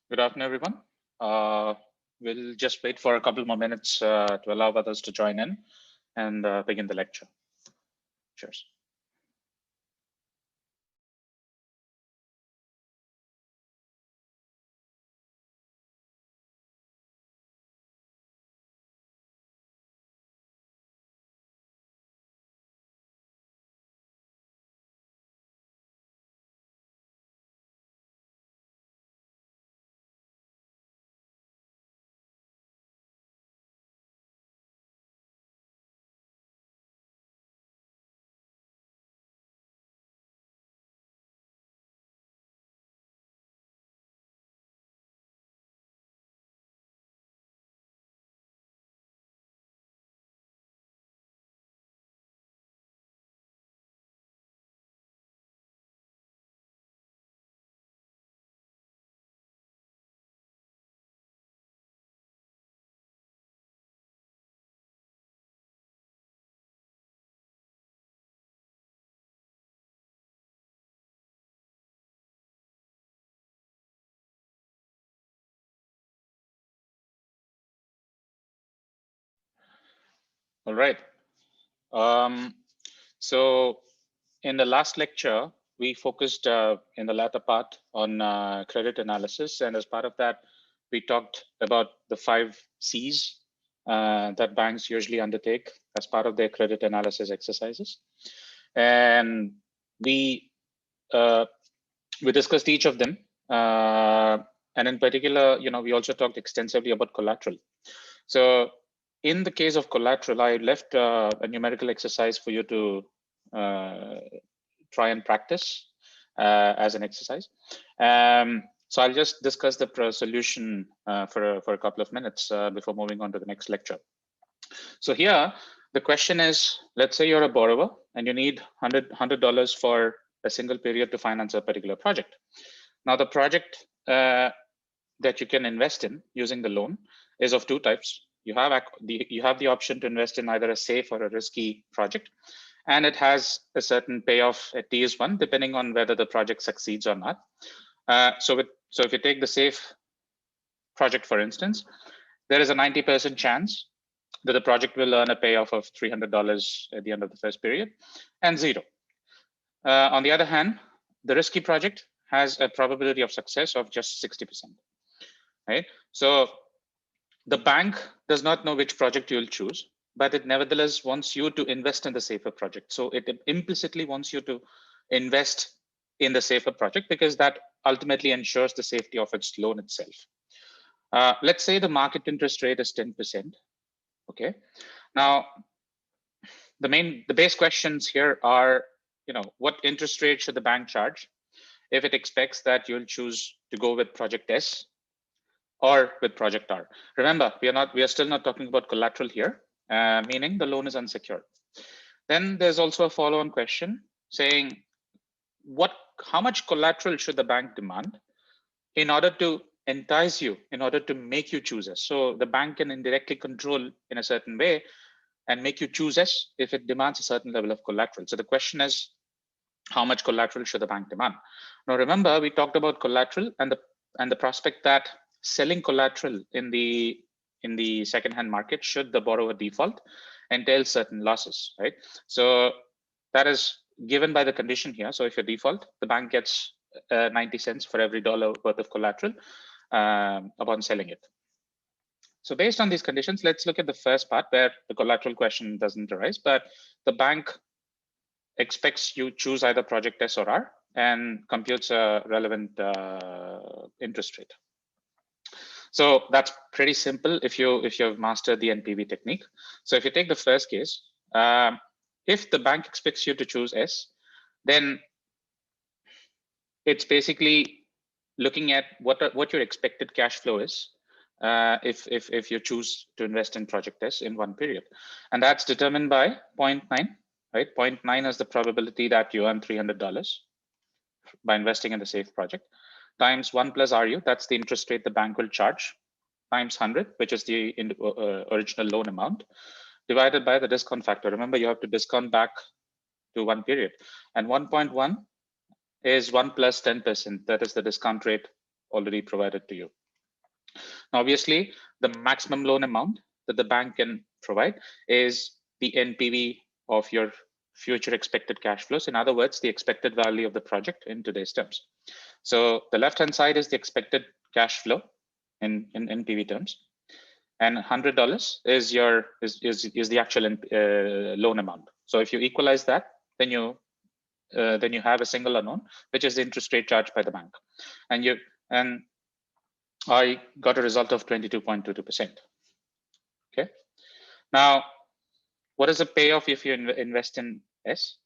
Good afternoon, everyone. We'll just wait for a couple more minutes to allow others to join in and begin the lecture. Cheers. All right. So in the last lecture, we focused in the latter part on credit analysis. And as part of that, we talked about the 5 C's that banks usually undertake as part of their credit analysis exercises. And we discussed each of them. And in particular, we also talked extensively about collateral. So in the case of collateral, I left a numerical exercise for you to try and practice as an exercise. So I'll just discuss the solution for a couple of minutes before moving on to the next lecture. So here, the question is, let's say you're a borrower and you need $100 for a single period to finance a particular project. Now, the project that you can invest in using the loan is of 2 types. You have the option to invest in either a safe or a risky project, and it has a certain payoff at T=1, depending on whether the project succeeds or not. So if you take the safe project, for instance, there is a 90% chance that the project will earn a payoff of $300 at the end of the first period, and 0. On the other hand, the risky project has a probability of success of just 60%. Right? So the bank does not know which project you'll choose, but it nevertheless wants you to invest in the safer project. So it implicitly wants you to invest in the safer project because that ultimately ensures the safety of its loan itself. Let's say the market interest rate is 10%. Okay. Now, the base questions here are, what interest rate should the bank charge if it expects that you'll choose to go with project S or with project R? Remember, we are still not talking about collateral here, meaning the loan is unsecured. Then there's also a follow-on question saying, how much collateral should the bank demand in order to entice you, in order to make you choose S? So the bank can indirectly control in a certain way and make you choose S if it demands a certain level of collateral. So the question is, how much collateral should the bank demand? Now, remember, we talked about collateral and the prospect that selling collateral in the secondhand market, should the borrower default, entails certain losses, right? So that is given by the condition here. So if you default, the bank gets 90 cents for every dollar worth of collateral upon selling it. So based on these conditions, let's look at the first part where the collateral question doesn't arise, but the bank expects you choose either project S or R and computes a relevant interest rate. So that's pretty simple if you've mastered the NPV technique. So if you take the first case, if the bank expects you to choose S, then it's basically looking at what your expected cash flow is if you choose to invest in project S in one period, and that's determined by 0.9. Right, 0.9 is the probability that you earn $300 by investing in the safe project, times 1 plus RU, that's the interest rate the bank will charge, times 100, which is the original loan amount, divided by the discount factor. Remember, you have to discount back to one period, and 1.1 is 1 plus 10%. That is the discount rate already provided to you. Now, obviously, the maximum loan amount that the bank can provide is the NPV of your future expected cash flows. In other words, the expected value of the project in today's terms. So the left-hand side is the expected cash flow in NPV terms, and $100 is the actual loan amount. So if you equalize that, then you have a single unknown, which is the interest rate charged by the bank, and I got a result of 22.22%. Okay. Now, what is the payoff if you invest in S?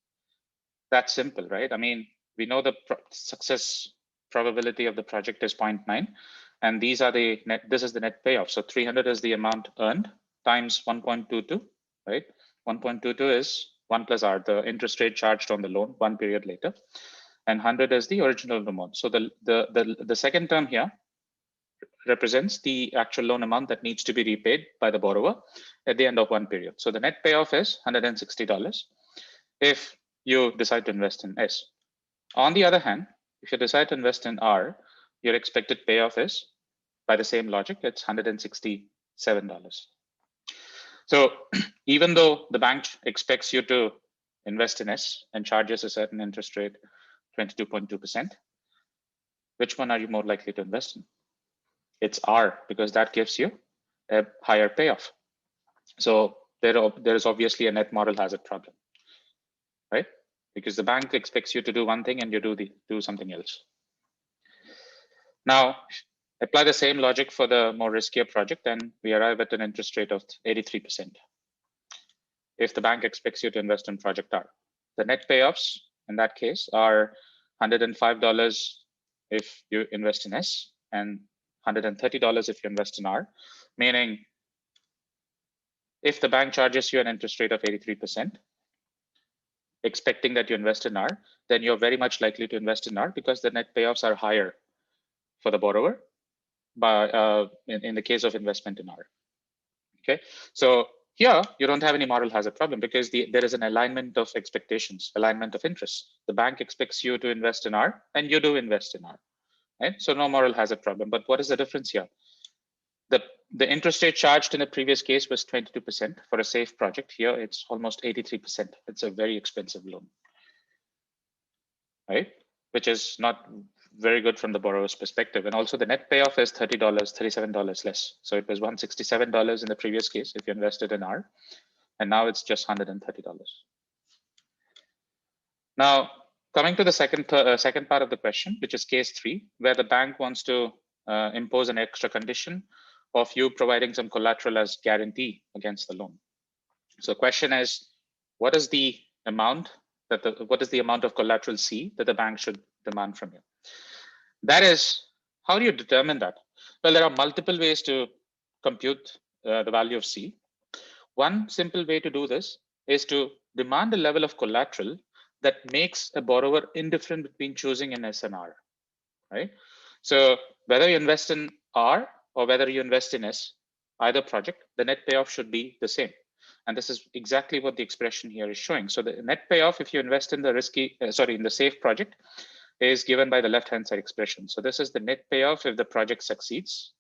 That's simple, right? I mean, we know the success probability of the project is 0.9, and these are the net. This is the net payoff. So 300 is the amount earned times 1.22, right? 1.22 is 1 plus R, the interest rate charged on the loan 1 period later, and 100 is the original amount. So the second term here represents the actual loan amount that needs to be repaid by the borrower at the end of 1 period. So the net payoff is $160 if you decide to invest in S. On the other hand, if you decide to invest in R, your expected payoff is, by the same logic, it's $167. So even though the bank expects you to invest in S and charges a certain interest rate, 22.2%, which one are you more likely to invest in? It's R, because that gives you a higher payoff. So there is obviously a net moral hazard problem, right? Because the bank expects you to do one thing and you do something else. Now, apply the same logic for the more riskier project, and we arrive at an interest rate of 83%. If the bank expects you to invest in project R, the net payoffs in that case are $105 if you invest in S, and $130 if you invest in R, meaning if the bank charges you an interest rate of 83%, expecting that you invest in R, then you're very much likely to invest in R because the net payoffs are higher for the borrower in the case of investment in R. Okay, so here you don't have any moral hazard problem because there is an alignment of expectations, alignment of interests. The bank expects you to invest in R and you do invest in R. Right? So no moral hazard problem. But what is the difference here? The interest rate charged in the previous case was 22% for a safe project. Here it's almost 83%. It's a very expensive loan, right? Which is not very good from the borrower's perspective. And also the net payoff is $30, $37 less. So it was $167 in the previous case if you invested in R, and now it's just $130. Now, coming to the second part of the question, which is case 3, where the bank wants to impose an extra condition of you providing some collateral as guarantee against the loan. So the question is, what is the amount of collateral C that the bank should demand from you? That is, how do you determine that? Well, there are multiple ways to compute the value of C. One simple way to do this is to demand a level of collateral that makes a borrower indifferent between choosing an S and R, right? So whether you invest in R or whether you invest in S, either project, the net payoff should be the same. And this is exactly what the expression here is showing. So the net payoff, if you invest in the in the safe project, is given by the left-hand side expression. So this is the net payoff if the project succeeds,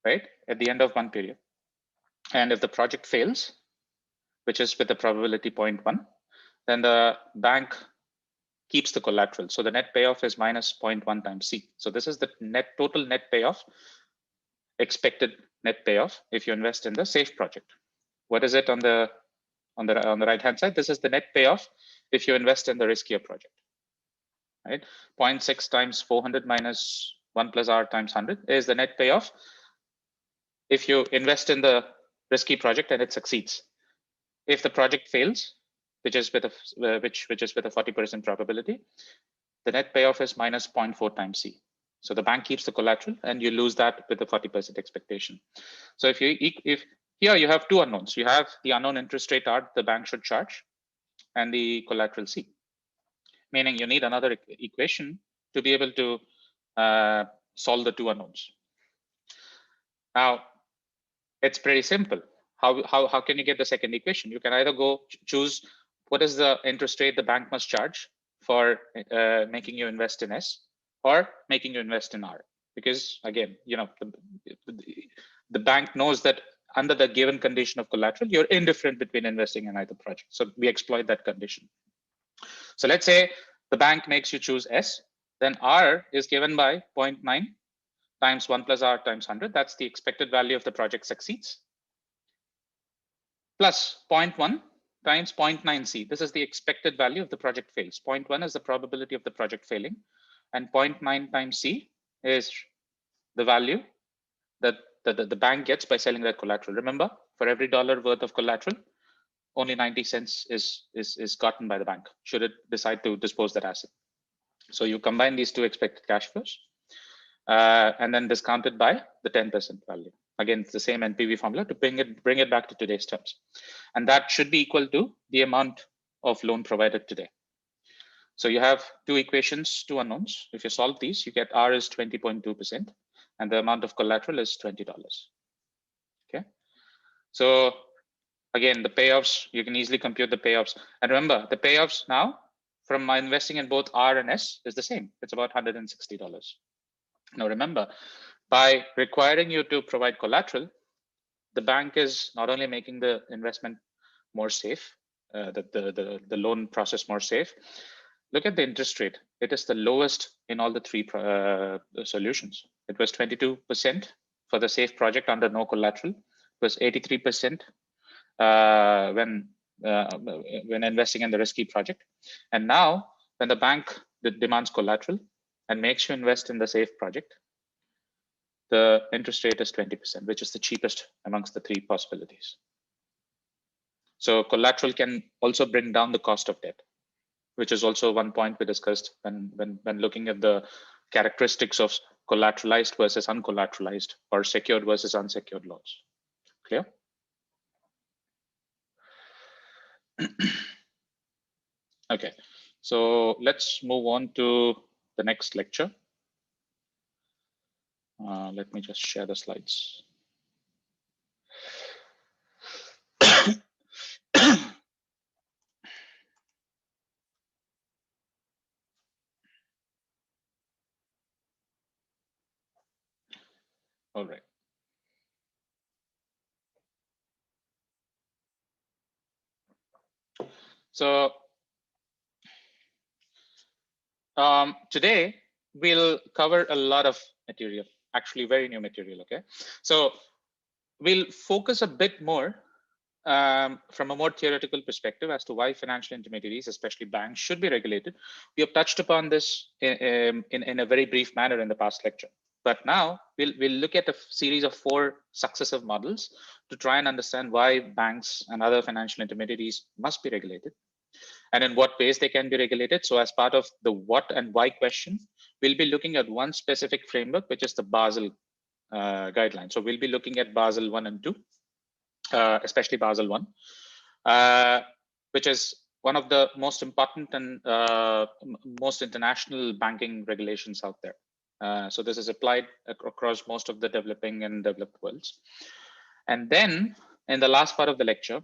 right, at the end of 1 period. And if the project fails, which is with the probability 0.1, then the bank keeps the collateral. So the net payoff is minus 0.1 times C. So this is the total net payoff, expected net payoff if you invest in the safe project. What is it on the right-hand side? This is the net payoff if you invest in the riskier project, right? 0.6 times 400 minus 1 plus R times 100 is the net payoff if you invest in the risky project and it succeeds. If the project fails, which is with a 40% probability, the net payoff is minus 0.4 times C. So the bank keeps the collateral and you lose that with the 40% expectation. So if here you have two unknowns, you have the unknown interest rate R the bank should charge and the collateral C, meaning you need another equation to be able to solve the two unknowns. Now, it's pretty simple. How can you get the second equation? You can either choose what is the interest rate the bank must charge for making you invest in S, or making you invest in R. Because again, the bank knows that under the given condition of collateral, you're indifferent between investing in either project. So we exploit that condition. So let's say the bank makes you choose S, then R is given by 0.9 times 1 plus R times 100. That's the expected value of the project succeeds. Plus 0.1 times 0.9 C. This is the expected value of the project fails. 0.1 is the probability of the project failing. And 0.9 times C is the value that the bank gets by selling that collateral. Remember, for every dollar worth of collateral, only 90 cents is gotten by the bank should it decide to dispose that asset. So you combine these two expected cash flows and then discount it by the 10% value. Again, it's the same NPV formula to bring it back to today's terms. And that should be equal to the amount of loan provided today. So you have two equations, two unknowns. If you solve these, you get R is 20.2% and the amount of collateral is $20. Okay. So again, the payoffs, you can easily compute the payoffs. And remember, the payoffs now from investing in both R and S is the same. It's about $160. Now remember, by requiring you to provide collateral, the bank is not only making the investment more safe, the loan process more safe. Look at the interest rate. It is the lowest in all the three solutions. It was 22% for the safe project under no collateral. It was 83% when investing in the risky project. And now when the bank demands collateral and makes you invest in the safe project, the interest rate is 20%, which is the cheapest amongst the three possibilities. So collateral can also bring down the cost of debt, which is also one point we discussed when looking at the characteristics of collateralized versus uncollateralized or secured versus unsecured loans. Clear? Okay, so let's move on to the next lecture. Let me just share the slides. All right. So today we'll cover a lot of material, actually very new material, okay? So we'll focus a bit more from a more theoretical perspective as to why financial intermediaries, especially banks, should be regulated. We have touched upon this in a very brief manner in the past lecture. But now we'll look at a series of 4 successive models to try and understand why banks and other financial intermediaries must be regulated and in what ways they can be regulated. So as part of the what and why question, we'll be looking at one specific framework, which is the Basel guideline. So we'll be looking at Basel 1 and 2, especially Basel 1, which is one of the most important and most international banking regulations out there. So this is applied across most of the developing and developed worlds. And then in the last part of the lecture,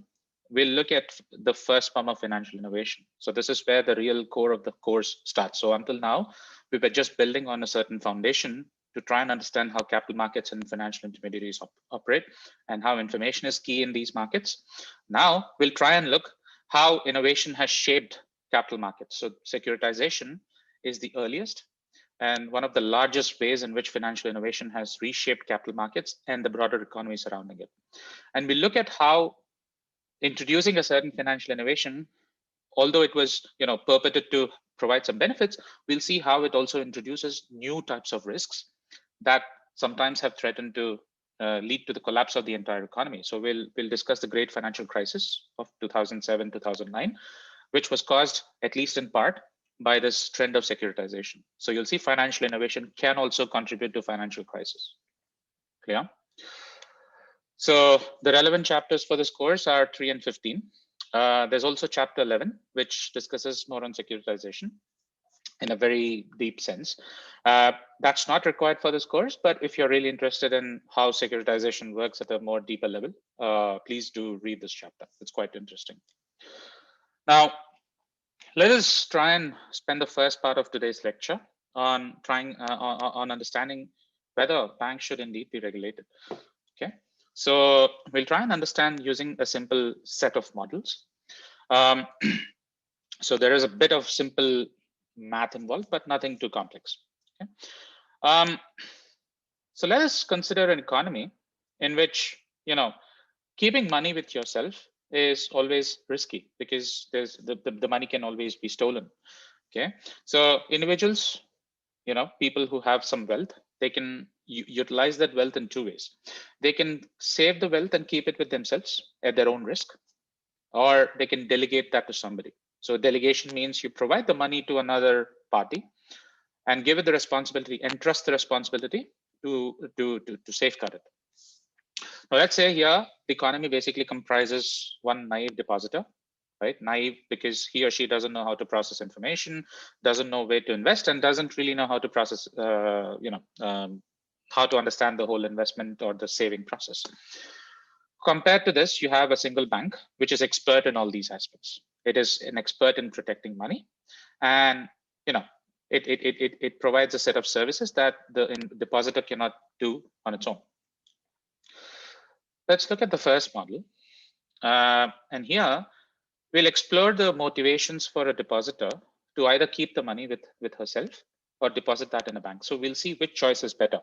we'll look at the first form of financial innovation. So this is where the real core of the course starts. So until now, we were just building on a certain foundation to try and understand how capital markets and financial intermediaries operate and how information is key in these markets. Now we'll try and look how innovation has shaped capital markets. So securitization is the earliest and one of the largest ways in which financial innovation has reshaped capital markets and the broader economy surrounding it. And we look at how introducing a certain financial innovation, although it was purported to provide some benefits, we'll see how it also introduces new types of risks that sometimes have threatened to lead to the collapse of the entire economy. So we'll discuss the great financial crisis of 2007-2009, which was caused, at least in part, by this trend of securitization. So you'll see financial innovation can also contribute to financial crisis. Clear? So the relevant chapters for this course are 3 and 15. There's also chapter 11, which discusses more on securitization in a very deep sense. That's not required for this course, but if you're really interested in how securitization works at a more deeper level, please do read this chapter. It's quite interesting. Now, let us try and spend the first part of today's lecture on trying on understanding whether banks should indeed be regulated. Okay, so we'll try and understand using a simple set of models. So there is a bit of simple math involved, but nothing too complex. Okay. So let us consider an economy in which, keeping money with yourself is always risky because there's the money can always be stolen. Okay, so individuals, people who have some wealth, they can utilize that wealth in two ways. They can save the wealth and keep it with themselves at their own risk, or they can delegate that to somebody. So delegation means you provide the money to another party and give it the responsibility, entrust the responsibility to safeguard it. Now let's say here the economy basically comprises one naive depositor, right? Naive because he or she doesn't know how to process information, doesn't know where to invest, and doesn't really know how to process, how to understand the whole investment or the saving process. Compared to this, you have a single bank, which is expert in all these aspects. It is an expert in protecting money, and it provides a set of services that the depositor cannot do on its own. Let's look at the first model, and here we'll explore the motivations for a depositor to either keep the money with herself or deposit that in a bank. So we'll see which choice is better.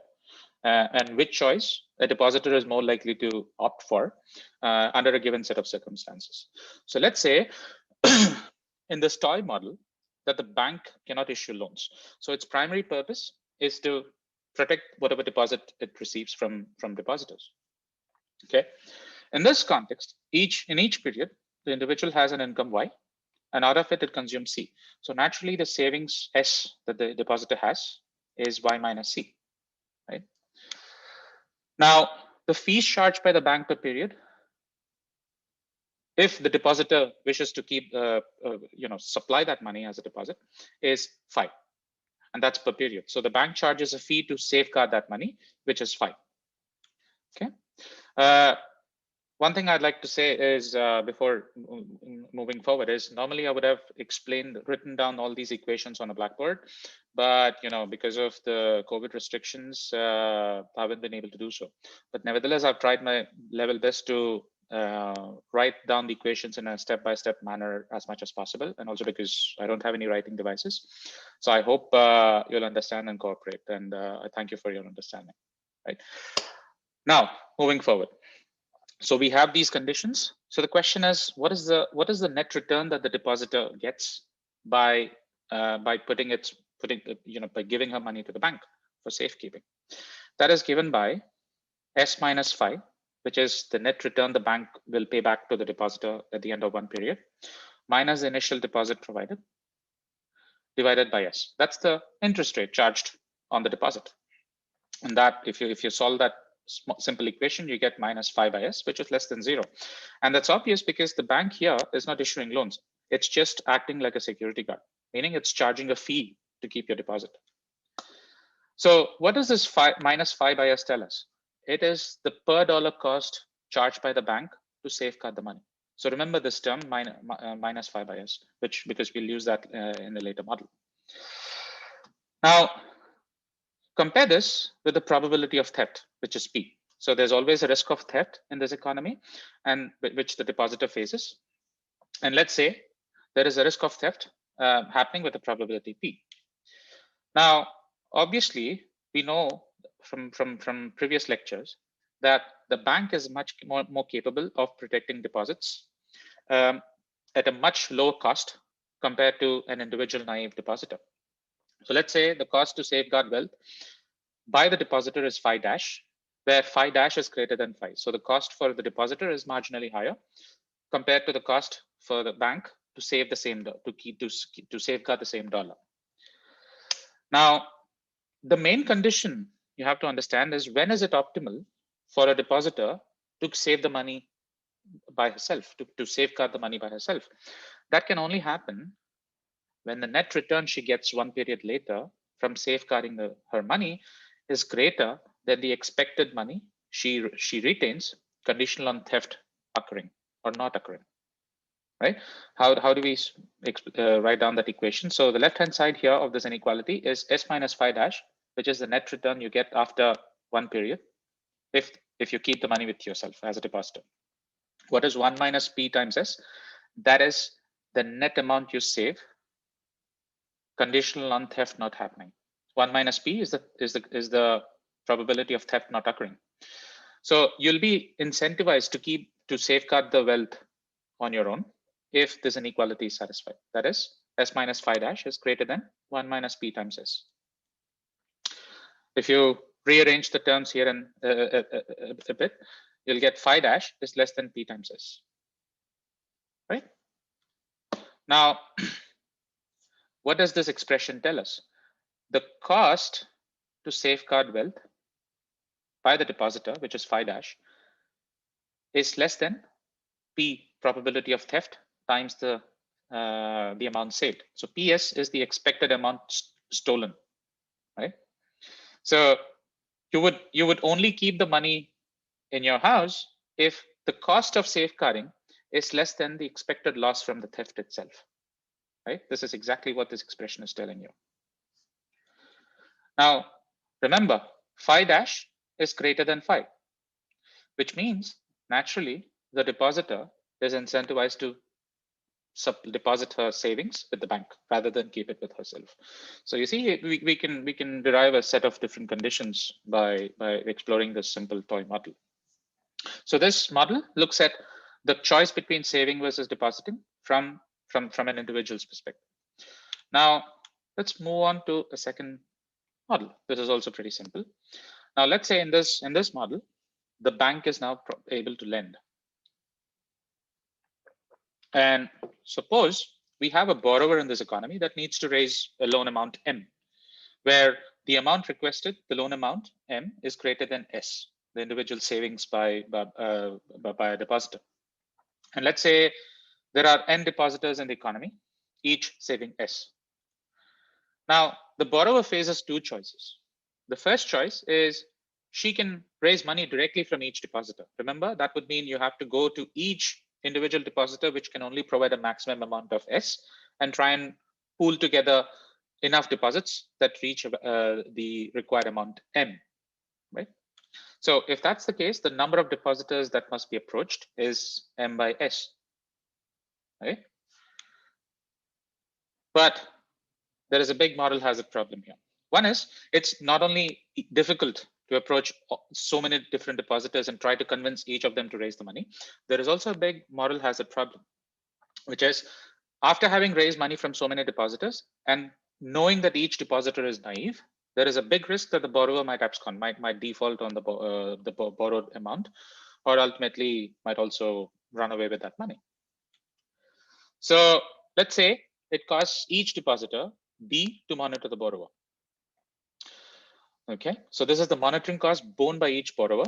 And which choice a depositor is more likely to opt for under a given set of circumstances. So let's say in this toy model that the bank cannot issue loans. So its primary purpose is to protect whatever deposit it receives from depositors. Okay. In this context, in each period, the individual has an income Y, and out of it, it consumes C. So naturally, the savings S that the depositor has is Y minus C, right? Now, the fees charged by the bank per period, if the depositor wishes to keep, supply that money as a deposit, is 5, and that's per period. So the bank charges a fee to safeguard that money, which is 5. Okay. One thing I'd like to say is before moving forward is normally I would have written down all these equations on a blackboard, but because of the COVID restrictions, I haven't been able to do so. But nevertheless, I've tried my level best to write down the equations in a step-by-step manner as much as possible, and also because I don't have any writing devices. So I hope you'll understand and cooperate, and I thank you for your understanding. Right now, moving forward. So we have these conditions. So the question is, what is the net return that the depositor gets by by giving her money to the bank for safekeeping? That is given by S minus 5, which is the net return the bank will pay back to the depositor at the end of one period, minus the initial deposit provided, divided by S. That's the interest rate charged on the deposit. And that, if you solve that simple equation, you get minus 5 by S, which is less than 0. And that's obvious because the bank here is not issuing loans. It's just acting like a security guard, meaning it's charging a fee to keep your deposit. So what does this minus 5 by S tell us? It is the per dollar cost charged by the bank to safeguard the money. So remember this term minus 5 by S, because we'll use that in the later model. Now, compare this with the probability of theft, which is P. So there's always a risk of theft in this economy, and which the depositor faces. And let's say there is a risk of theft happening with a probability P. Now, obviously, we know from previous lectures that the bank is much more capable of protecting deposits at a much lower cost compared to an individual naive depositor. So let's say the cost to safeguard wealth by the depositor is phi dash, where phi dash is greater than 5. So the cost for the depositor is marginally higher compared to the cost for the bank to save the same to safeguard the same dollar. Now, the main condition you have to understand is when is it optimal for a depositor to save the money by herself, to safeguard the money by herself. That can only happen when the net return she gets one period later from safeguarding her money is greater than the expected money she retains, conditional on theft occurring or not occurring. right? How do we write down that equation? So the left hand side here of this inequality is S minus phi dash, which is the net return you get after one period if you keep the money with yourself as a depositor. What is 1 minus P times S? That is the net amount you save, conditional on theft not happening. 1 minus P is the probability of theft not occurring. So you'll be incentivized to safeguard the wealth on your own if this inequality is satisfied. That is, S minus phi dash is greater than 1 minus P times S. If you rearrange the terms here and a bit, you'll get phi dash is less than P times S, right? Now, what does this expression tell us? The cost to safeguard wealth by the depositor, which is phi dash, is less than P probability of theft times the amount saved. So PS is the expected amount stolen, right? So you would only keep the money in your house if the cost of safeguarding is less than the expected loss from the theft itself, right? This is exactly what this expression is telling you. Now, remember, phi dash is greater than phi, which means naturally the depositor is incentivized to deposit her savings with the bank rather than keep it with herself. So you see, we can derive a set of different conditions by exploring this simple toy model. So this model looks at the choice between saving versus depositing from an individual's perspective. Now let's move on to a second model. This is also pretty simple. Now let's say in this model, the bank is now able to lend. And suppose we have a borrower in this economy that needs to raise a loan amount M, where the amount requested, the loan amount M, is greater than S, the individual savings by a depositor. And let's say there are N depositors in the economy, each saving S. Now, the borrower faces two choices. The first choice is she can raise money directly from each depositor. Remember, that would mean you have to go to each individual depositor, which can only provide a maximum amount of S, and try and pool together enough deposits that reach the required amount M, right? So if that's the case, the number of depositors that must be approached is M by S, right? But there is a big model hazard problem here. One is it's not only difficult to approach so many different depositors and try to convince each of them to raise the money. There is also a big moral hazard problem, which is after having raised money from so many depositors and knowing that each depositor is naive, there is a big risk that the borrower might abscond, might default on the borrowed amount, or ultimately might also run away with that money. So let's say it costs each depositor B to monitor the borrower. Okay, so this is the monitoring cost borne by each borrower.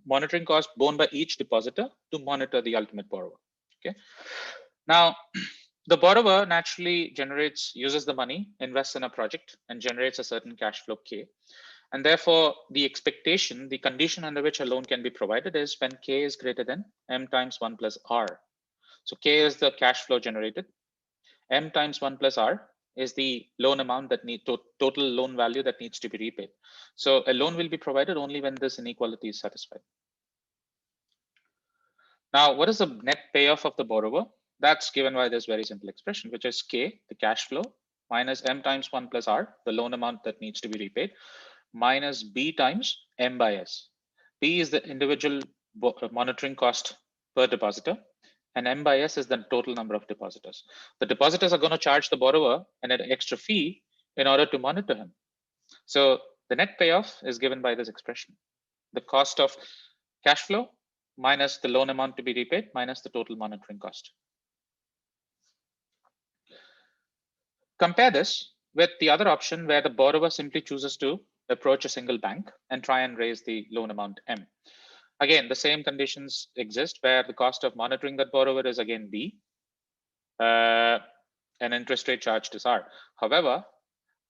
Monitoring cost borne by each depositor to monitor the ultimate borrower. Okay, now the borrower naturally uses the money, invests in a project, and generates a certain cash flow K. And therefore, the expectation, the condition under which a loan can be provided is when K is greater than M times 1 plus R. So K is the cash flow generated. M times 1 plus R is the loan amount that total loan value that needs to be repaid. So a loan will be provided only when this inequality is satisfied. Now, what is the net payoff of the borrower? That's given by this very simple expression, which is K, the cash flow, minus M times 1 plus R, the loan amount that needs to be repaid, minus B times M by S. B is the individual monitoring cost per depositor, and M by S is the total number of depositors. The depositors are going to charge the borrower an extra fee in order to monitor him. So the net payoff is given by this expression. The cost of cash flow minus the loan amount to be repaid minus the total monitoring cost. Compare this with the other option where the borrower simply chooses to approach a single bank and try and raise the loan amount M. Again, the same conditions exist where the cost of monitoring that borrower is again B, and interest rate charged is R. However,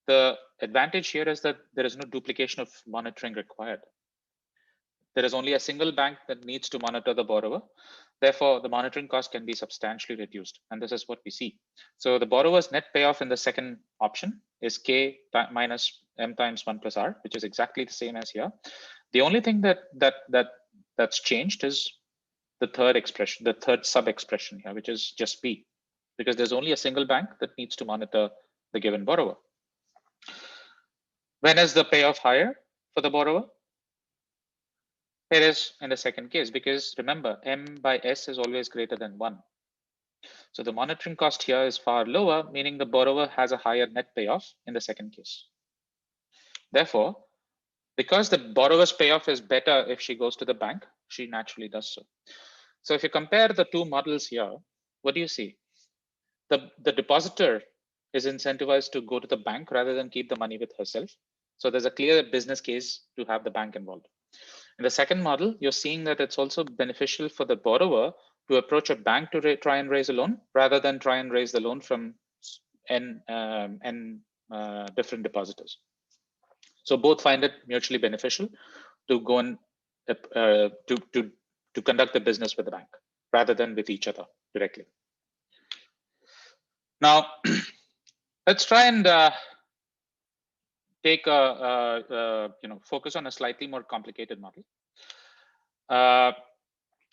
the advantage here is that there is no duplication of monitoring required. There is only a single bank that needs to monitor the borrower. Therefore, the monitoring cost can be substantially reduced. And this is what we see. So the borrower's net payoff in the second option is K minus M times 1 plus R, which is exactly the same as here. The only thing that's changed is the third expression, the third sub expression here, which is just P, because there's only a single bank that needs to monitor the given borrower. When is the payoff higher for the borrower? It is in the second case, because remember, M by S is always greater than 1. So the monitoring cost here is far lower, meaning the borrower has a higher net payoff in the second case. Therefore, because the borrower's payoff is better if she goes to the bank, she naturally does so. So if you compare the two models here, what do you see? The depositor is incentivized to go to the bank rather than keep the money with herself. So there's a clear business case to have the bank involved. In the second model, you're seeing that it's also beneficial for the borrower to approach a bank to try and raise a loan rather than try and raise the loan from n different depositors. So both find it mutually beneficial to go and to conduct the business with the bank rather than with each other directly. Now, let's try and take focus on a slightly more complicated model.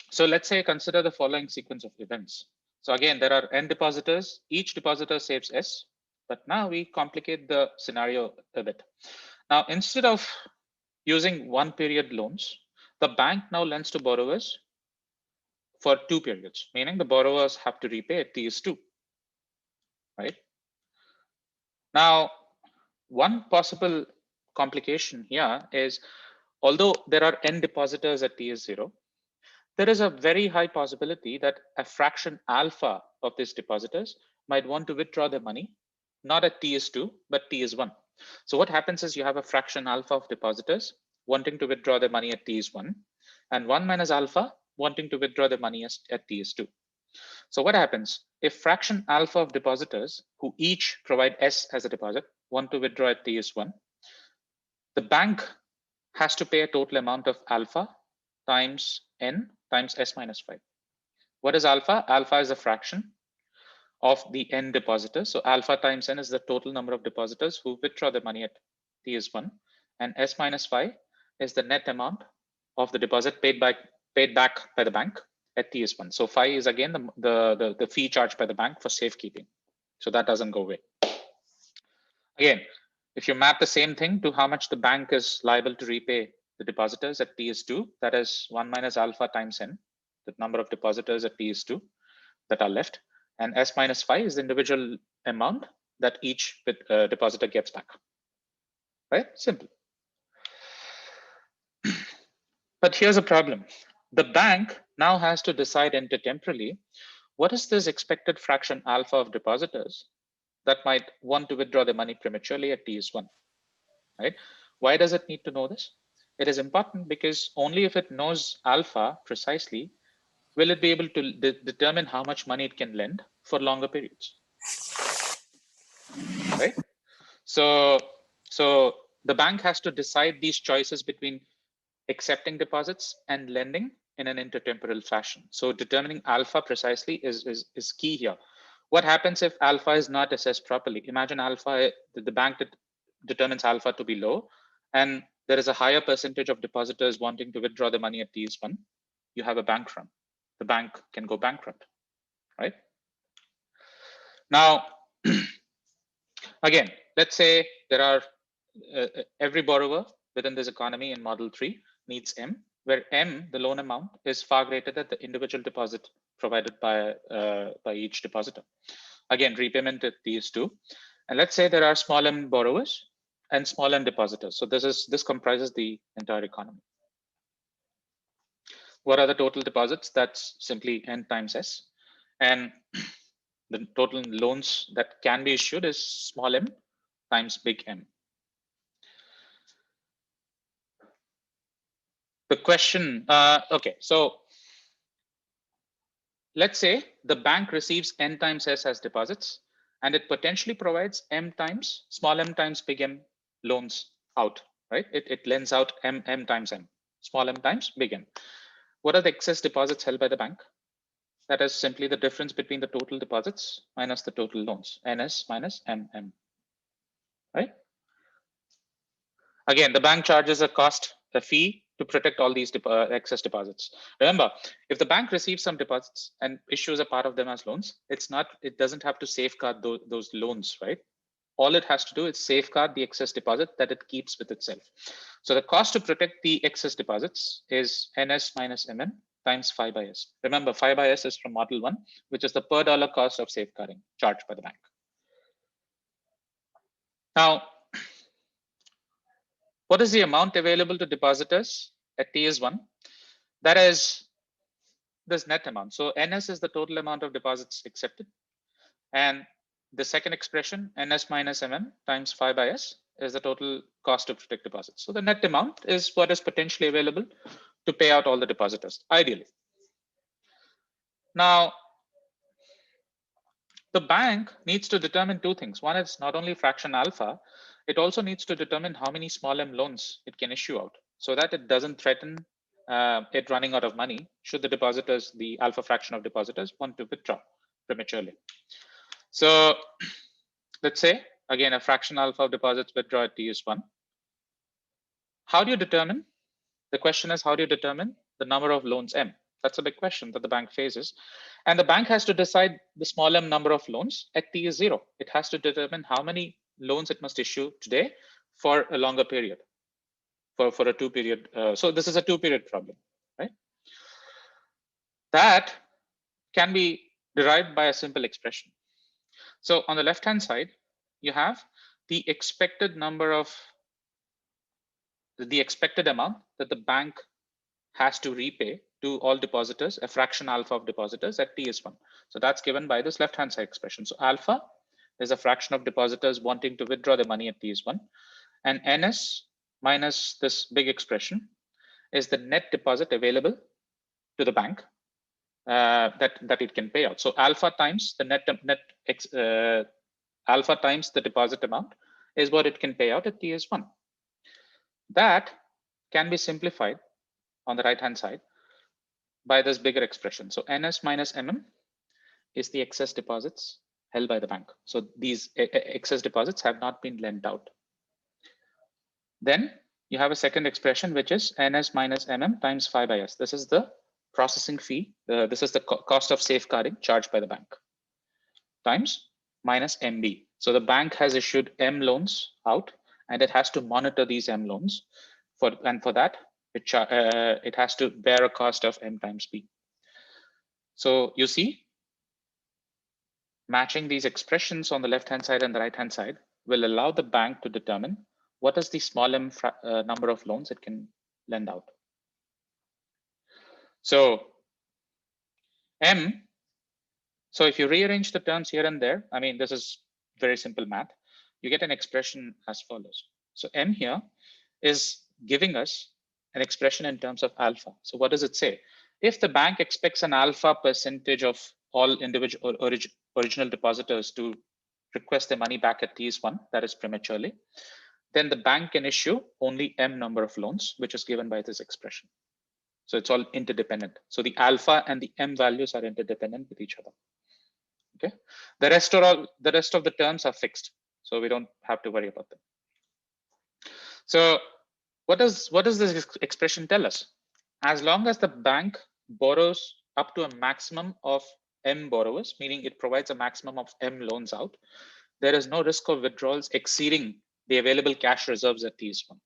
So let's say consider the following sequence of events. So again, there are n depositors. Each depositor saves S, but now we complicate the scenario a bit. Now, instead of using 1 period loans, the bank now lends to borrowers for 2 periods, meaning the borrowers have to repay at T/2, right? Now, one possible complication here is, although there are n depositors at T/0, there is a very high possibility that a fraction alpha of these depositors might want to withdraw their money, not at T/2, but T/1. So what happens is you have a fraction alpha of depositors wanting to withdraw their money at T/1, and 1 minus alpha wanting to withdraw their money at T/2. So what happens if fraction alpha of depositors who each provide S as a deposit want to withdraw at T/1? The bank has to pay a total amount of alpha times n times S minus 5. What is alpha? Alpha is a fraction of the n depositors. So alpha times n is the total number of depositors who withdraw their money at T/1, and S minus 5 is the net amount of the deposit paid back by the bank at T/1. So 5 is again the fee charged by the bank for safekeeping. So that doesn't go away. Again, if you map the same thing to how much the bank is liable to repay the depositors at T/2, that is 1 minus alpha times n, the number of depositors at T/2 that are left, and S minus 5 is the individual amount that each depositor gets back, right? Simple. But here's a problem. The bank now has to decide intertemporally, what is this expected fraction alpha of depositors that might want to withdraw their money prematurely at T/1, right? Why does it need to know this? It is important because only if it knows alpha precisely will it be able to determine how much money it can lend for longer periods, right? So the bank has to decide these choices between accepting deposits and lending in an intertemporal fashion. So determining alpha precisely is key here. What happens if alpha is not assessed properly? Imagine alpha, the bank determines alpha to be low, and there is a higher percentage of depositors wanting to withdraw the money at T/1. You have a bank run. The bank can go bankrupt, right? Now, again, let's say there are every borrower within this economy in Model 3 needs M, where M, the loan amount, is far greater than the individual deposit provided by each depositor. Again, repayment at T/2. And let's say there are small m borrowers and small n depositors. So this comprises the entire economy. What are the total deposits? That's simply n times S. And the total loans that can be issued is small m times big M. The question, okay, so let's say the bank receives n times S as deposits, and it potentially provides m times big M loans out, right? It lends out m times m. small m times big M. What are the excess deposits held by the bank? That is simply the difference between the total deposits minus the total loans, NS minus MM, right? Again, the bank charges a fee to protect all these excess deposits. Remember, if the bank receives some deposits and issues a part of them as loans, it doesn't have to safeguard those loans, right? All it has to do is safeguard the excess deposit that it keeps with itself. So the cost to protect the excess deposits is NS minus MN times phi by S. Remember, phi by S is from model 1, which is the per dollar cost of safeguarding charged by the bank. Now, what is the amount available to depositors at T is 1? That is this net amount. So NS is the total amount of deposits accepted. And the second expression, NS minus MM times phi by S, is the total cost to protect deposits. So the net amount is what is potentially available to pay out all the depositors, ideally. Now, the bank needs to determine two things. One is not only fraction alpha, it also needs to determine how many small m loans it can issue out so that it doesn't threaten it running out of money should the depositors, the alpha fraction of depositors, want to withdraw prematurely. So let's say, again, a fraction alpha of deposits withdraw at T is 1. How do you determine? The question is, how do you determine the number of loans M? That's a big question that the bank faces. And the bank has to decide the small m number of loans at T is 0. It has to determine how many loans it must issue today for a longer period, for a 2-period. So this is a 2-period problem, right? That can be derived by a simple expression. So on the left-hand side, you have the expected number of the expected amount that the bank has to repay to all depositors, a fraction alpha of depositors at T is 1. So that's given by this left-hand side expression. So alpha is a fraction of depositors wanting to withdraw the money at T is 1. And NS minus this big expression is the net deposit available to the bank that it can pay out. So alpha times the alpha times the deposit amount is what it can pay out at T is 1. That can be simplified on the right-hand side by this bigger expression. So NS minus MM is the excess deposits held by the bank. So these excess deposits have not been lent out. Then you have a second expression, which is NS minus MM times phi by S. This is the processing fee. This is the cost of safeguarding charged by the bank times minus MB. So the bank has issued M loans out and it has to monitor these M loans for that it has to bear a cost of M times B. So you see, matching these expressions on the left-hand side and the right-hand side will allow the bank to determine what is the small m number of loans it can lend out. So M, so if you rearrange the terms here and there, I mean, this is very simple math, you get an expression as follows. So M here is giving us an expression in terms of alpha. So what does it say? If the bank expects an alpha percentage of all individual original depositors to request their money back at T is 1, that is prematurely, then the bank can issue only M number of loans, which is given by this expression. So it's all interdependent. So the alpha and the M values are interdependent with each other. Okay. The rest of the terms are fixed, so we don't have to worry about them. So what does this expression tell us? As long as the bank borrows up to a maximum of M borrowers, meaning it provides a maximum of M loans out, there is no risk of withdrawals exceeding the available cash reserves at T is 1.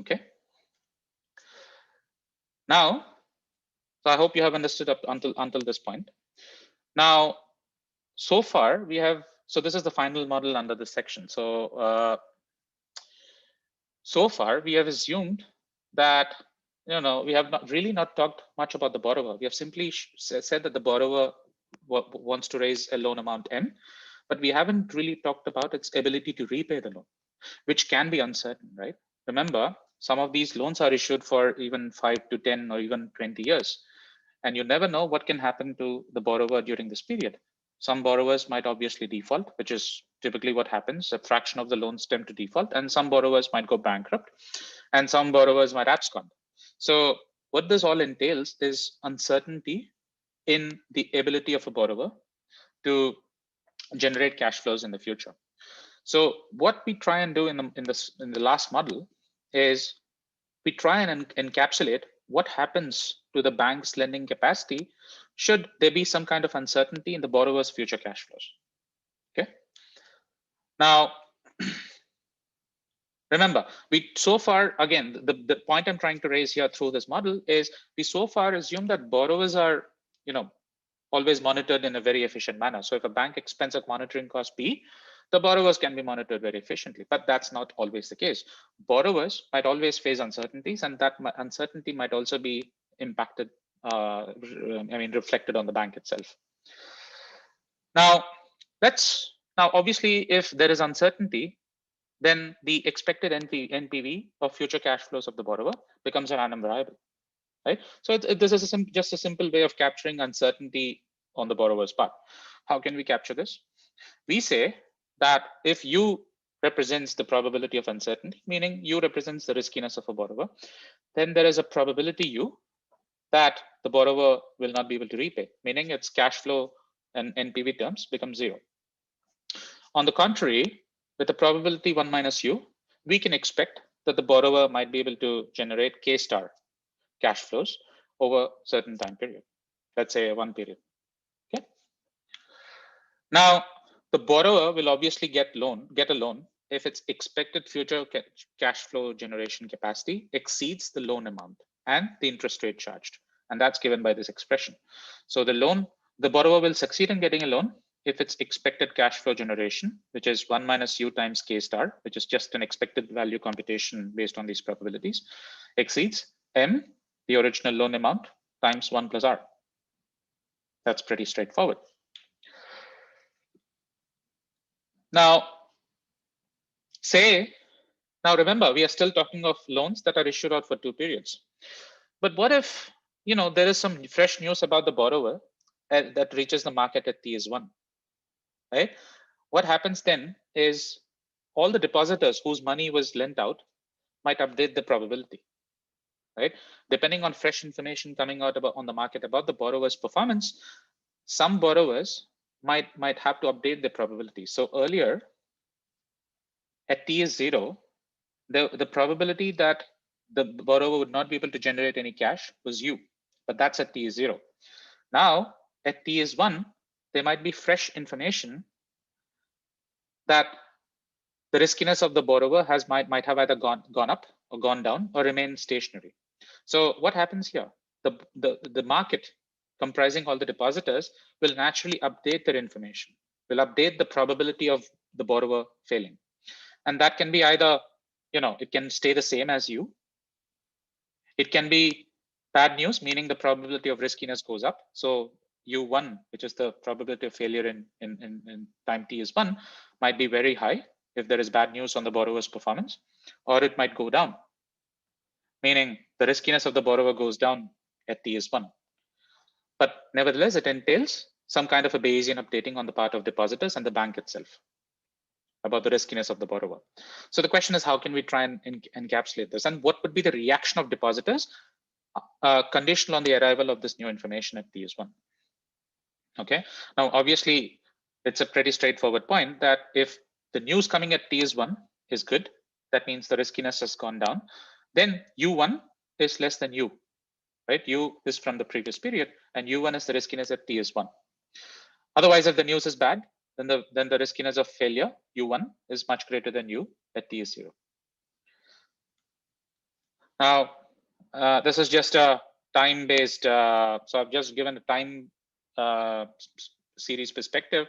Okay. Now, so I hope you have understood up until this point. Now, so far we have, so this is the final model under this section. So so far we have assumed that we have really not talked much about the borrower. We have simply said that the borrower wants to raise a loan amount M, but we haven't really talked about its ability to repay the loan, which can be uncertain, right? Remember, some of these loans are issued for even 5 to 10 or even 20 years. And you never know what can happen to the borrower during this period. Some borrowers might obviously default, which is typically what happens, a fraction of the loans tend to default, and some borrowers might go bankrupt, and some borrowers might abscond. So what this all entails is uncertainty in the ability of a borrower to generate cash flows in the future. So what we try and do in the last model is we try and encapsulate what happens to the bank's lending capacity should there be some kind of uncertainty in the borrower's future cash flows. Okay. Now, remember, we so far, again, the point I'm trying to raise here through this model is we so far assume that borrowers are, always monitored in a very efficient manner. So if a bank expends a monitoring cost B, the borrowers can be monitored very efficiently, but that's not always the case. Borrowers might always face uncertainties, and that uncertainty might also be impacted, reflected on the bank itself. Now, obviously, if there is uncertainty, then the expected NPV of future cash flows of the borrower becomes a random variable. Right? So this is just a simple way of capturing uncertainty on the borrower's part. How can we capture this? We say that if U represents the probability of uncertainty, meaning U represents the riskiness of a borrower, then there is a probability U that the borrower will not be able to repay, meaning its cash flow and NPV terms become 0. On the contrary, with the probability 1 minus U, we can expect that the borrower might be able to generate K star cash flows over a certain time period, let's say 1 period. Okay. Now, the borrower will obviously get a loan if its expected future cash flow generation capacity exceeds the loan amount and the interest rate charged, and that's given by this expression. So the borrower will succeed in getting a loan if its expected cash flow generation, which is 1 minus U times K star, which is just an expected value computation based on these probabilities, exceeds M, the original loan amount, times 1 plus R. That's pretty straightforward. Now, remember, we are still talking of loans that are issued out for 2 periods. But what if, there is some fresh news about the borrower that reaches the market at T is 1, right? What happens then is all the depositors whose money was lent out might update the probability. Right? Depending on fresh information coming out on the market about the borrower's performance, some borrowers might have to update the probability. So earlier, at T is 0, the probability that the borrower would not be able to generate any cash was U, but that's at T is 0. Now, at T is 1, there might be fresh information that the riskiness of the borrower might have either gone up or gone down or remained stationary. So what happens here? The market comprising all the depositors will naturally update their information, will update the probability of the borrower failing. And that can be either, it can stay the same as U. It can be bad news, meaning the probability of riskiness goes up. So U1, which is the probability of failure in time T is 1, might be very high if there is bad news on the borrower's performance, or it might go down, meaning the riskiness of the borrower goes down at T is 1. But nevertheless, it entails some kind of a Bayesian updating on the part of depositors and the bank itself about the riskiness of the borrower. So the question is, how can we try and encapsulate this? And what would be the reaction of depositors conditional on the arrival of this new information at T is 1? Okay. Now, obviously, it's a pretty straightforward point that if the news coming at T is 1 is good, that means the riskiness has gone down, then U1 is less than U, right? U is from the previous period, and U1 is the riskiness at T is 1. Otherwise, if the news is bad, then the riskiness of failure, U1, is much greater than U at T is 0. Now, this is just a time-based, so I've just given a time series perspective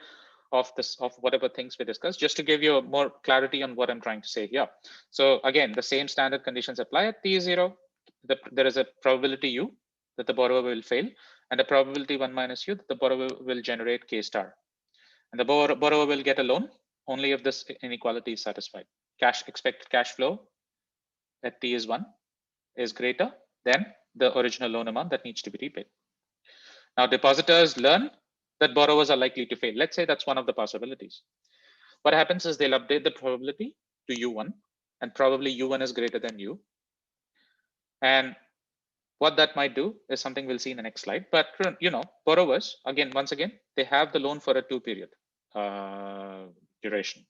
of whatever things we discussed, just to give you more clarity on what I'm trying to say here. So again, the same standard conditions apply at T is 0. There is a probability U that the borrower will fail, and a probability 1 minus U that the borrower will generate K star. And the borrower will get a loan only if this inequality is satisfied. Expected cash flow at T is 1 is greater than the original loan amount that needs to be repaid. Now, depositors learn that borrowers are likely to fail. Let's say that's one of the possibilities. what happens is they'll update the probability to U1, and probably U1 is greater than U. And what that might do is something we'll see in the next slide. But borrowers, once again, they have the loan for a 2-period duration.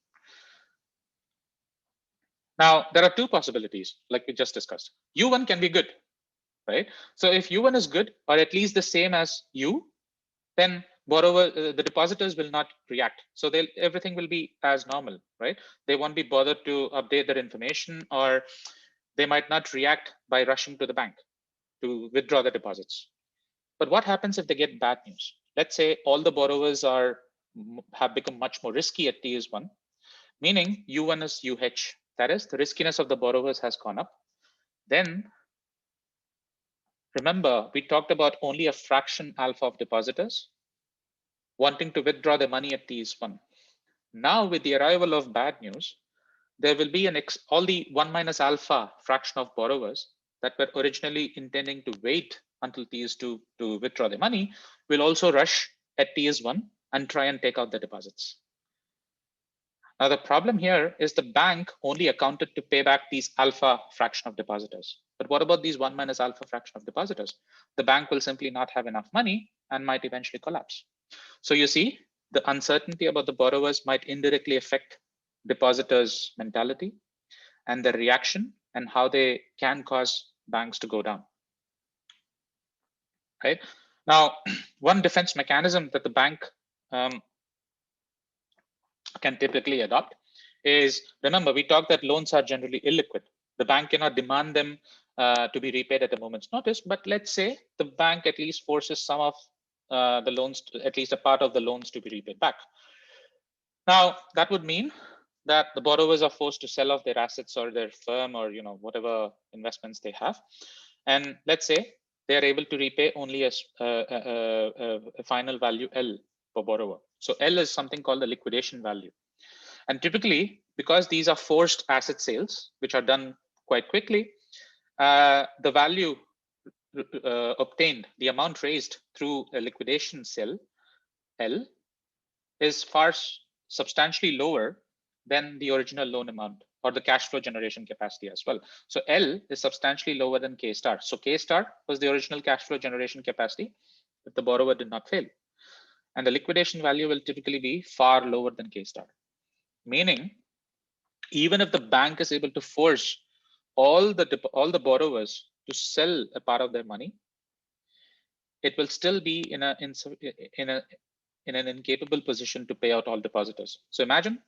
Now, there are 2 possibilities, like we just discussed. U1 can be good, right? So if U1 is good, or at least the same as U, then the depositors will not react. So everything will be as normal, right? They won't be bothered to update their information, or they might not react by rushing to the bank to withdraw the deposits. But what happens if they get bad news? Let's say all the borrowers have become much more risky at TS1, meaning U1 is UH. That is, the riskiness of the borrowers has gone up. Then remember, we talked about only a fraction alpha of depositors wanting to withdraw their money at TS1. Now, with the arrival of bad news, there will be all the 1 minus alpha fraction of borrowers that were originally intending to wait until TS2 to withdraw their money will also rush at TS1 and try and take out the deposits. Now, the problem here is the bank only accounted to pay back these alpha fraction of depositors. But what about these 1 minus alpha fraction of depositors? The bank will simply not have enough money and might eventually collapse. So you see, the uncertainty about the borrowers might indirectly affect depositors' mentality and their reaction and how they can cause banks to go down. Right? Now, one defense mechanism that the bank can typically adopt is, remember, we talked that loans are generally illiquid. The bank cannot demand them to be repaid at a moment's notice, but let's say the bank at least forces some of the loans, at least a part of the loans, to be repaid back. Now, that would mean that the borrowers are forced to sell off their assets or their firm or whatever investments they have. And let's say they are able to repay only a final value L per borrower. So L is something called the liquidation value. And typically, because these are forced asset sales, which are done quite quickly, the value obtained, the amount raised through a liquidation sale, L, is substantially lower than the original loan amount or the cash flow generation capacity as well. So L is substantially lower than K star. So K star was the original cash flow generation capacity if the borrower did not fail. And the liquidation value will typically be far lower than K star. Meaning, even if the bank is able to force all the borrowers to sell a part of their money, it will still be in an incapable position to pay out all depositors. So imagine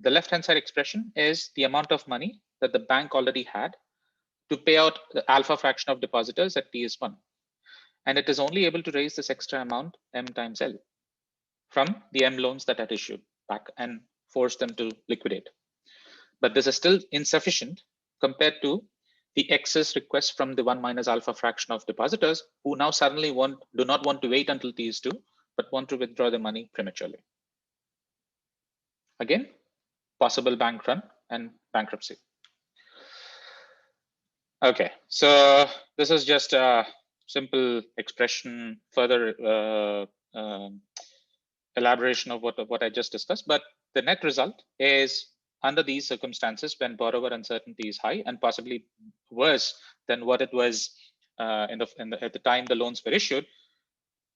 the left-hand side expression is the amount of money that the bank already had to pay out the alpha fraction of depositors at TS1. And it is only able to raise this extra amount, M times L, from the M loans that are issued back and force them to liquidate. But this is still insufficient compared to the excess request from the 1 minus alpha fraction of depositors who now suddenly do not want to wait until TS2, but want to withdraw the money prematurely. Again, possible bank run and bankruptcy. Okay, so this is just a simple expression, further elaboration of what I just discussed. But the net result is, under these circumstances, when borrower uncertainty is high and possibly worse than what it was at the time the loans were issued,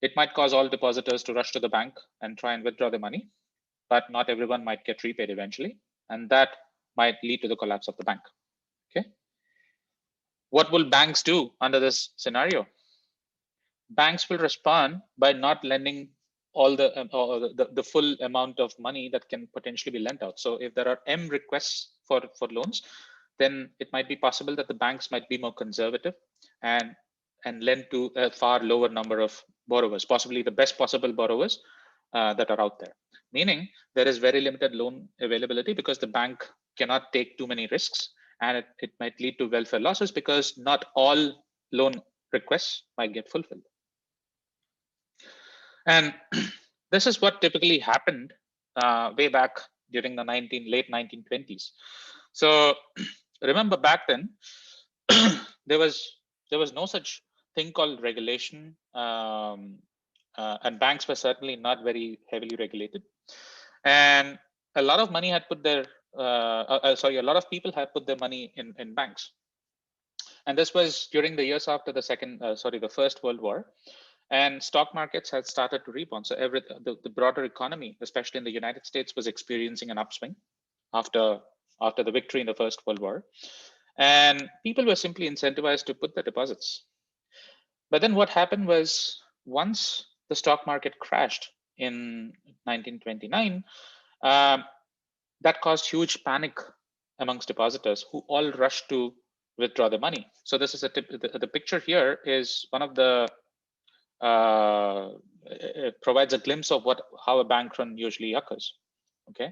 it might cause all depositors to rush to the bank and try and withdraw the money, but not everyone might get repaid eventually, and that might lead to the collapse of the bank. Okay. What will banks do under this scenario? Banks will respond by not lending all the full amount of money that can potentially be lent out. So if there are M requests for loans, then it might be possible that the banks might be more conservative and lend to a far lower number of borrowers, possibly the best possible borrowers that are out there. Meaning there is very limited loan availability because the bank cannot take too many risks, and it might lead to welfare losses because not all loan requests might get fulfilled. And this is what typically happened way back during the late 1920s. So remember, back then there was no such thing called regulation, and banks were certainly not very heavily regulated. And a lot of money had put their, a lot of people had put their money in banks. And this was during the years after the First World War. And stock markets had started to rebound. So the broader economy, especially in the United States, was experiencing an upswing after the victory in the First World War. And people were simply incentivized to put their deposits. But then what happened was, once the stock market crashed in 1929, that caused huge panic amongst depositors who all rushed to withdraw the money. So this is the picture here is one of the it provides a glimpse of how a bank run usually occurs. Okay,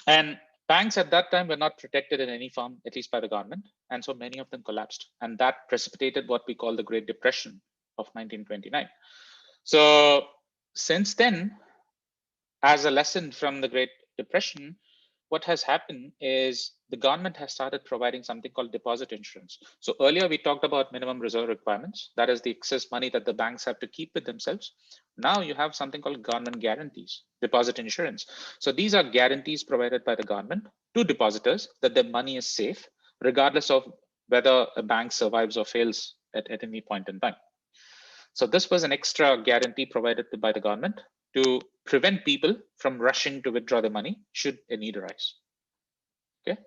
and banks at that time were not protected in any form, at least by the government, and so many of them collapsed, and that precipitated what we call the Great Depression of 1929. So since then, as a lesson from the Great Depression, what has happened is the government has started providing something called deposit insurance. So earlier we talked about minimum reserve requirements. That is the excess money that the banks have to keep with themselves. Now you have something called government guarantees, deposit insurance. So these are guarantees provided by the government to depositors that their money is safe, regardless of whether a bank survives or fails at any point in time. So this was an extra guarantee provided by the government to prevent people from rushing to withdraw the money should a need arise. Okay.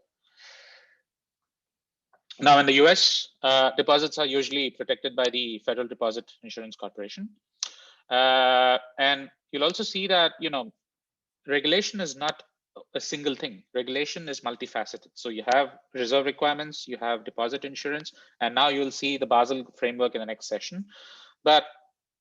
Now in the US, deposits are usually protected by the Federal Deposit Insurance Corporation. And you'll also see that, regulation is not a single thing. Regulation is multifaceted. So you have reserve requirements, you have deposit insurance, and now you'll see the Basel framework in the next session. But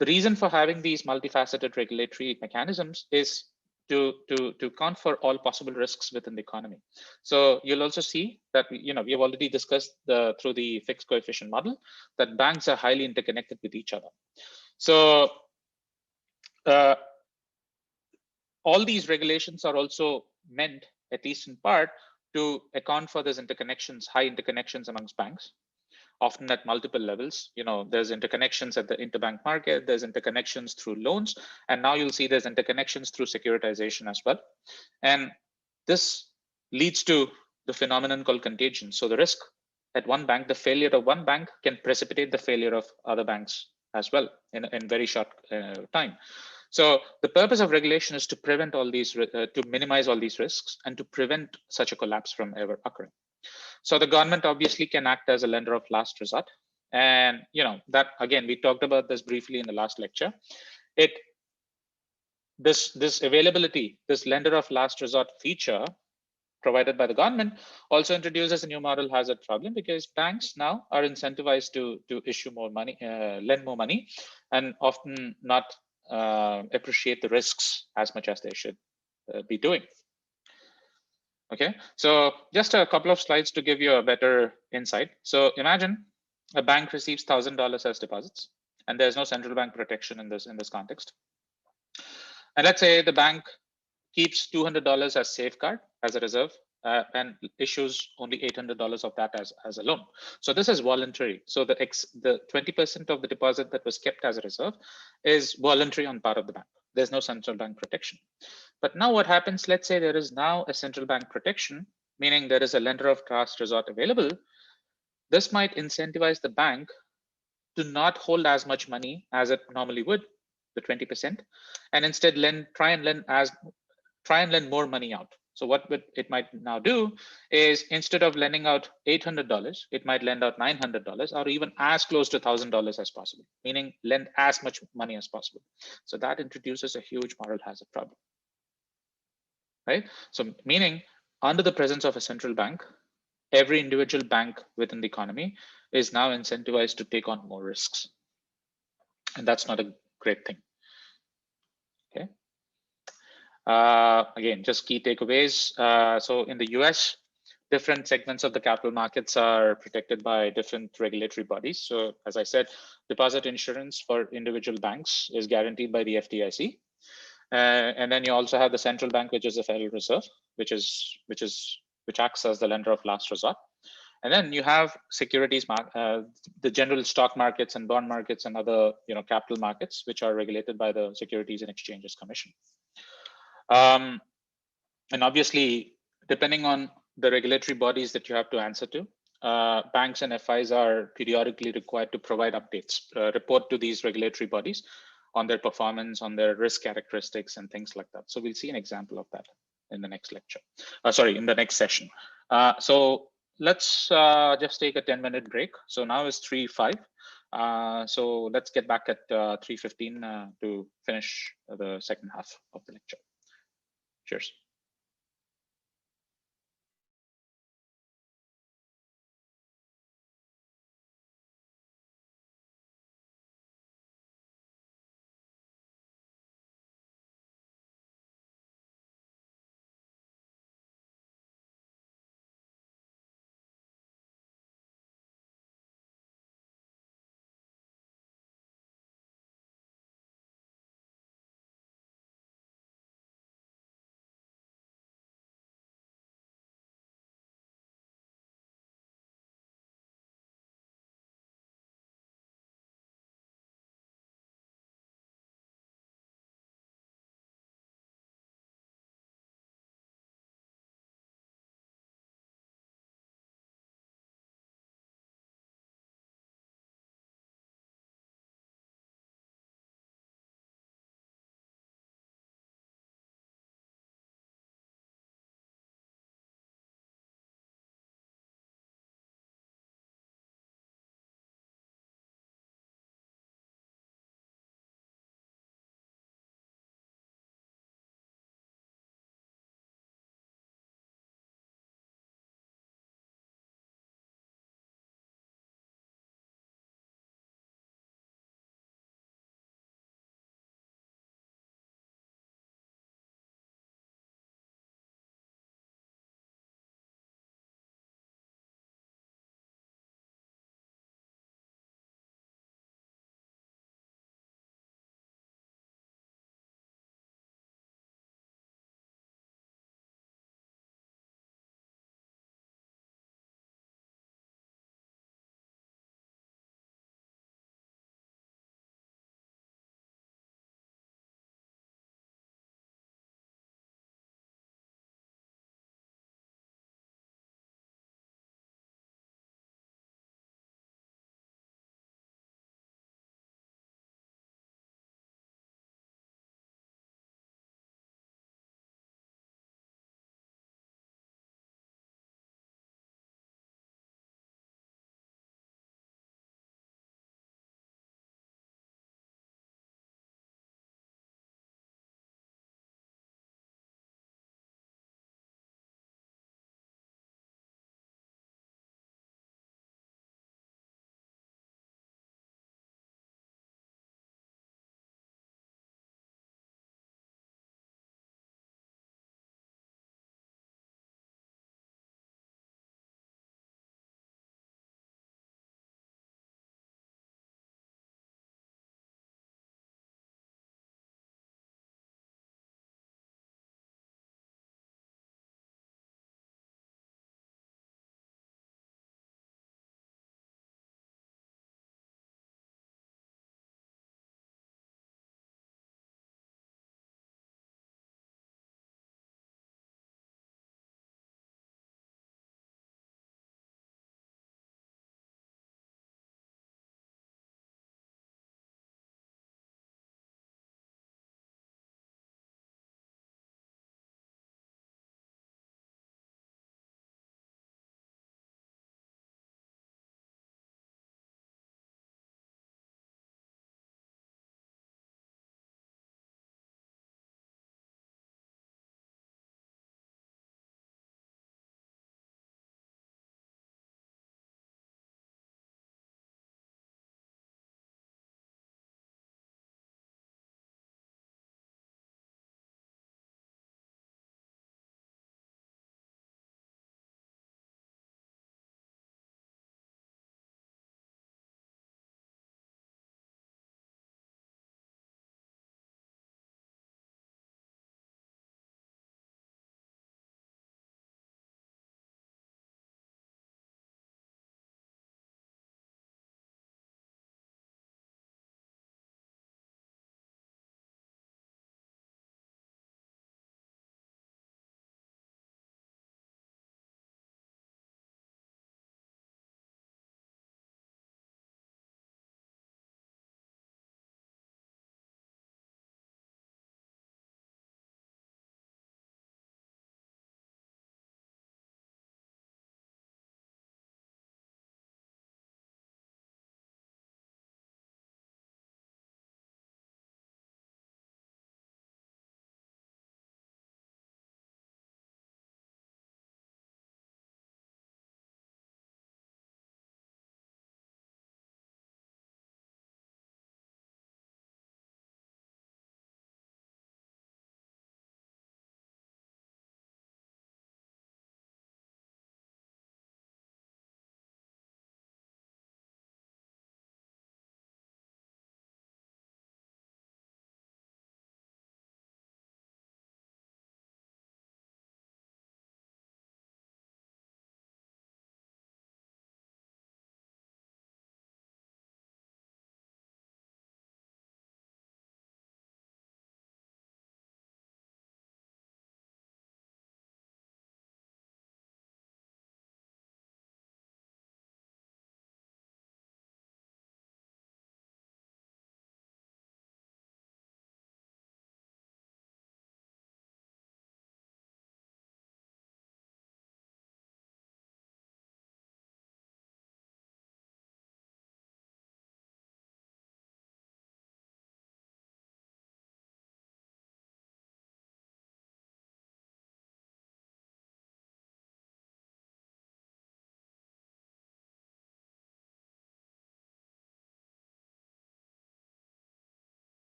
the reason for having these multifaceted regulatory mechanisms is to account for all possible risks within the economy. So you'll also see that we have already discussed through the fixed coefficient model that banks are highly interconnected with each other. So all these regulations are also meant, at least in part, to account for these interconnections, high interconnections amongst banks, often at multiple levels. There's interconnections at the interbank market, there's interconnections through loans, and now you'll see there's interconnections through securitization as well. And this leads to the phenomenon called contagion. So the risk at one bank, the failure of one bank can precipitate the failure of other banks as well in very short time. So the purpose of regulation is to prevent all these, to minimize all these risks and to prevent such a collapse from ever occurring. So the government obviously can act as a lender of last resort. And that, again, we talked about this briefly in the last lecture. This availability, this lender of last resort feature provided by the government also introduces a new moral hazard problem, because banks now are incentivized to issue more money, lend more money, and often not appreciate the risks as much as they should be doing. Okay, so just a couple of slides to give you a better insight. So imagine a bank receives $1,000 as deposits, and there's no central bank protection in this context. And let's say the bank keeps $200 as safeguard, as a reserve, and issues only $800 of that as a loan. So this is voluntary. So the 20% of the deposit that was kept as a reserve is voluntary on part of the bank. There's no central bank protection. But now what happens, let's say there is now a central bank protection, meaning there is a lender of last resort available. This might incentivize the bank to not hold as much money as it normally would, the 20%, and instead try and lend more money out. So what it might now do is, instead of lending out $800, it might lend out $900, or even as close to $1,000 as possible, meaning lend as much money as possible. So that introduces a huge moral hazard problem, right? So meaning, under the presence of a central bank, every individual bank within the economy is now incentivized to take on more risks. And that's not a great thing. Okay. Again, just key takeaways. So in the US, different segments of the capital markets are protected by different regulatory bodies. So as I said, deposit insurance for individual banks is guaranteed by the FDIC. And then you also have the central bank, which is the Federal Reserve, which acts as the lender of last resort. And then you have securities, the general stock markets and bond markets and other capital markets, which are regulated by the Securities and Exchanges Commission. And obviously, depending on the regulatory bodies that you have to answer to, banks and FIs are periodically required to provide updates, report to these regulatory bodies on their performance, on their risk characteristics, and things like that. So we'll see an example of that in the next lecture. In the next session. So let's just take a 10-minute break. So now is 3:05. So let's get back at 3:15 to finish the second half of the lecture. Cheers.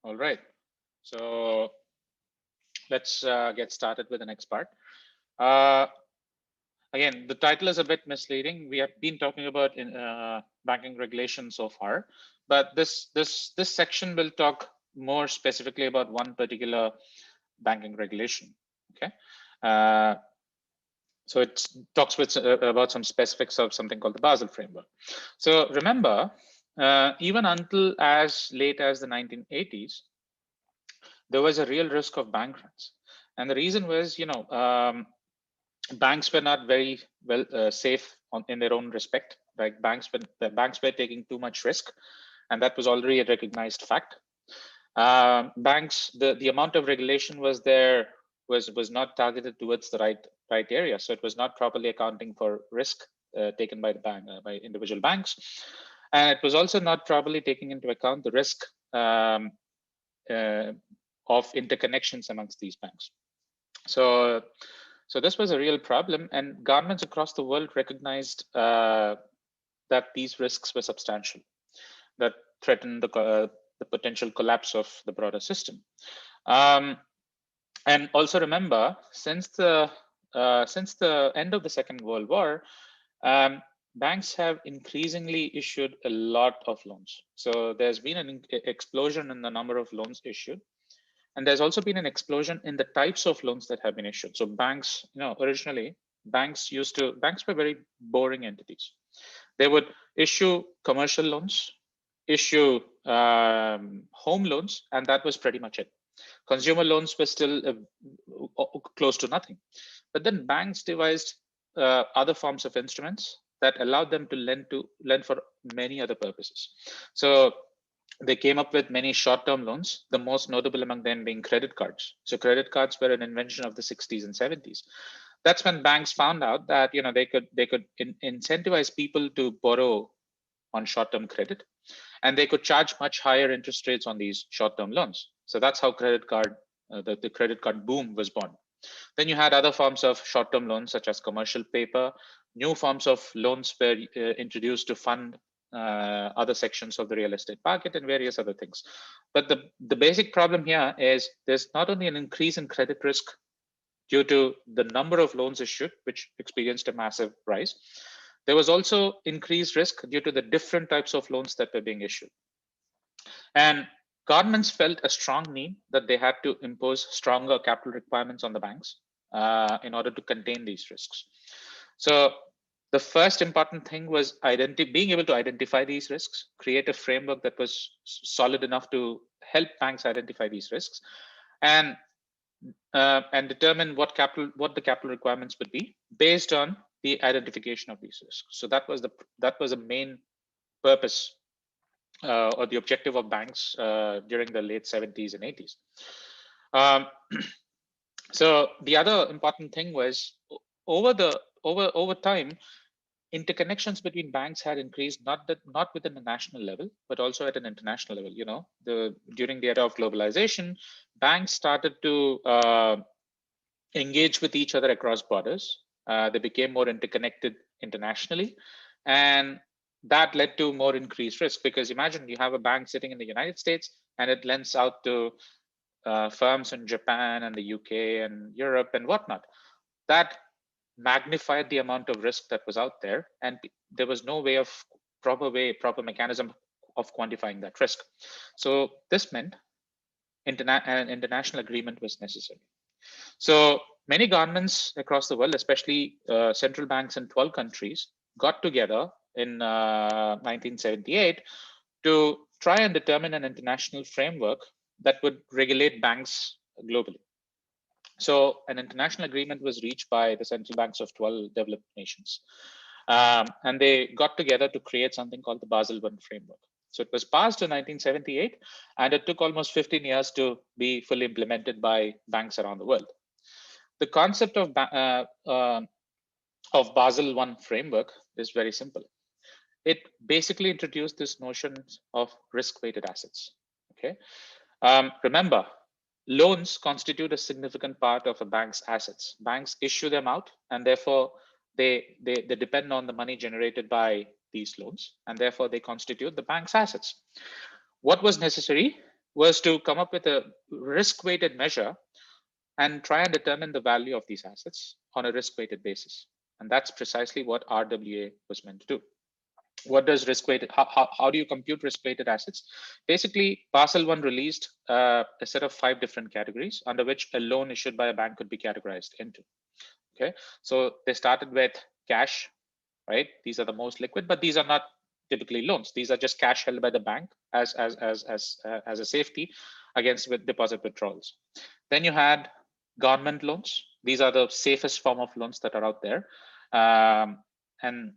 All right. So let's get started with the next part. Again, the title is a bit misleading. We have been talking about banking regulation so far, but this section will talk more specifically about one particular banking regulation. Okay, so it talks about some specifics of something called the Basel framework. So remember, even until as late as the 1980s, there was a real risk of bank runs, and the reason was, banks were not very well safe in their own respect. Right, the banks were taking too much risk, and that was already a recognized fact. Banks, the amount of regulation was there was not targeted towards the right area, so it was not properly accounting for risk taken by the bank by individual banks, and it was also not properly taking into account the risk of interconnections amongst these banks. So this was a real problem, and governments across the world recognized that these risks were substantial, that threatened the potential collapse of the broader system. And also remember, since the end of the Second World War, banks have increasingly issued a lot of loans. So there's been an explosion in the number of loans issued. And there's also been an explosion in the types of loans that have been issued. So banks, originally banks were very boring entities. They would issue commercial loans, issue home loans, and that was pretty much it. Consumer loans were still close to nothing. But then banks devised other forms of instruments that allowed them to lend for many other purposes. So they came up with many short-term loans, the most notable among them being credit cards. So credit cards were an invention of the 60s and 70s. That's when banks found out that they could incentivize people to borrow on short-term credit, and they could charge much higher interest rates on these short-term loans. So that's how the credit card boom was born. Then you had other forms of short-term loans, such as commercial paper. New forms of loans were introduced to fund other sections of the real estate market and various other things. But the basic problem here is there's not only an increase in credit risk due to the number of loans issued, which experienced a massive rise. There was also increased risk due to the different types of loans that were being issued. And governments felt a strong need that they had to impose stronger capital requirements on the banks in order to contain these risks. So the first important thing was being able to identify these risks, create a framework that was solid enough to help banks identify these risks, and determine what the capital requirements would be based on the identification of these risks. So that was the main purpose or the objective of banks during the late 70s and 80s. So the other important thing was over time, interconnections between banks had increased not within the national level, but also at an international level. During the era of globalization, banks started to engage with each other across borders. They became more interconnected internationally, and that led to more increased risk, because imagine you have a bank sitting in the United States and it lends out to firms in Japan and the UK and Europe and whatnot. That magnified the amount of risk that was out there, and there was no proper mechanism of quantifying that risk. So this meant an international agreement was necessary. So many governments across the world, especially central banks in 12 countries, got together in 1978 to try and determine an international framework that would regulate banks globally. So an international agreement was reached by the central banks of 12 developed nations. And they got together to create something called the Basel I framework. So it was passed in 1978, and it took almost 15 years to be fully implemented by banks around the world. The concept of Basel I framework is very simple. It basically introduced this notion of risk-weighted assets. Okay, remember, loans constitute a significant part of a bank's assets. Banks issue them out, and therefore they depend on the money generated by these loans, and therefore they constitute the bank's assets. What was necessary was to come up with a risk-weighted measure and try and determine the value of these assets on a risk-weighted basis. And that's precisely what RWA was meant to do. What does risk-weighted, how do you compute risk-weighted assets? Basically, Basel I released a set of 5 different categories under which a loan issued by a bank could be categorized into. Okay, so they started with cash, right? These are the most liquid, but these are not typically loans. These are just cash held by the bank as a safety against with deposit withdrawals. Then you had government loans. These are the safest form of loans that are out there. And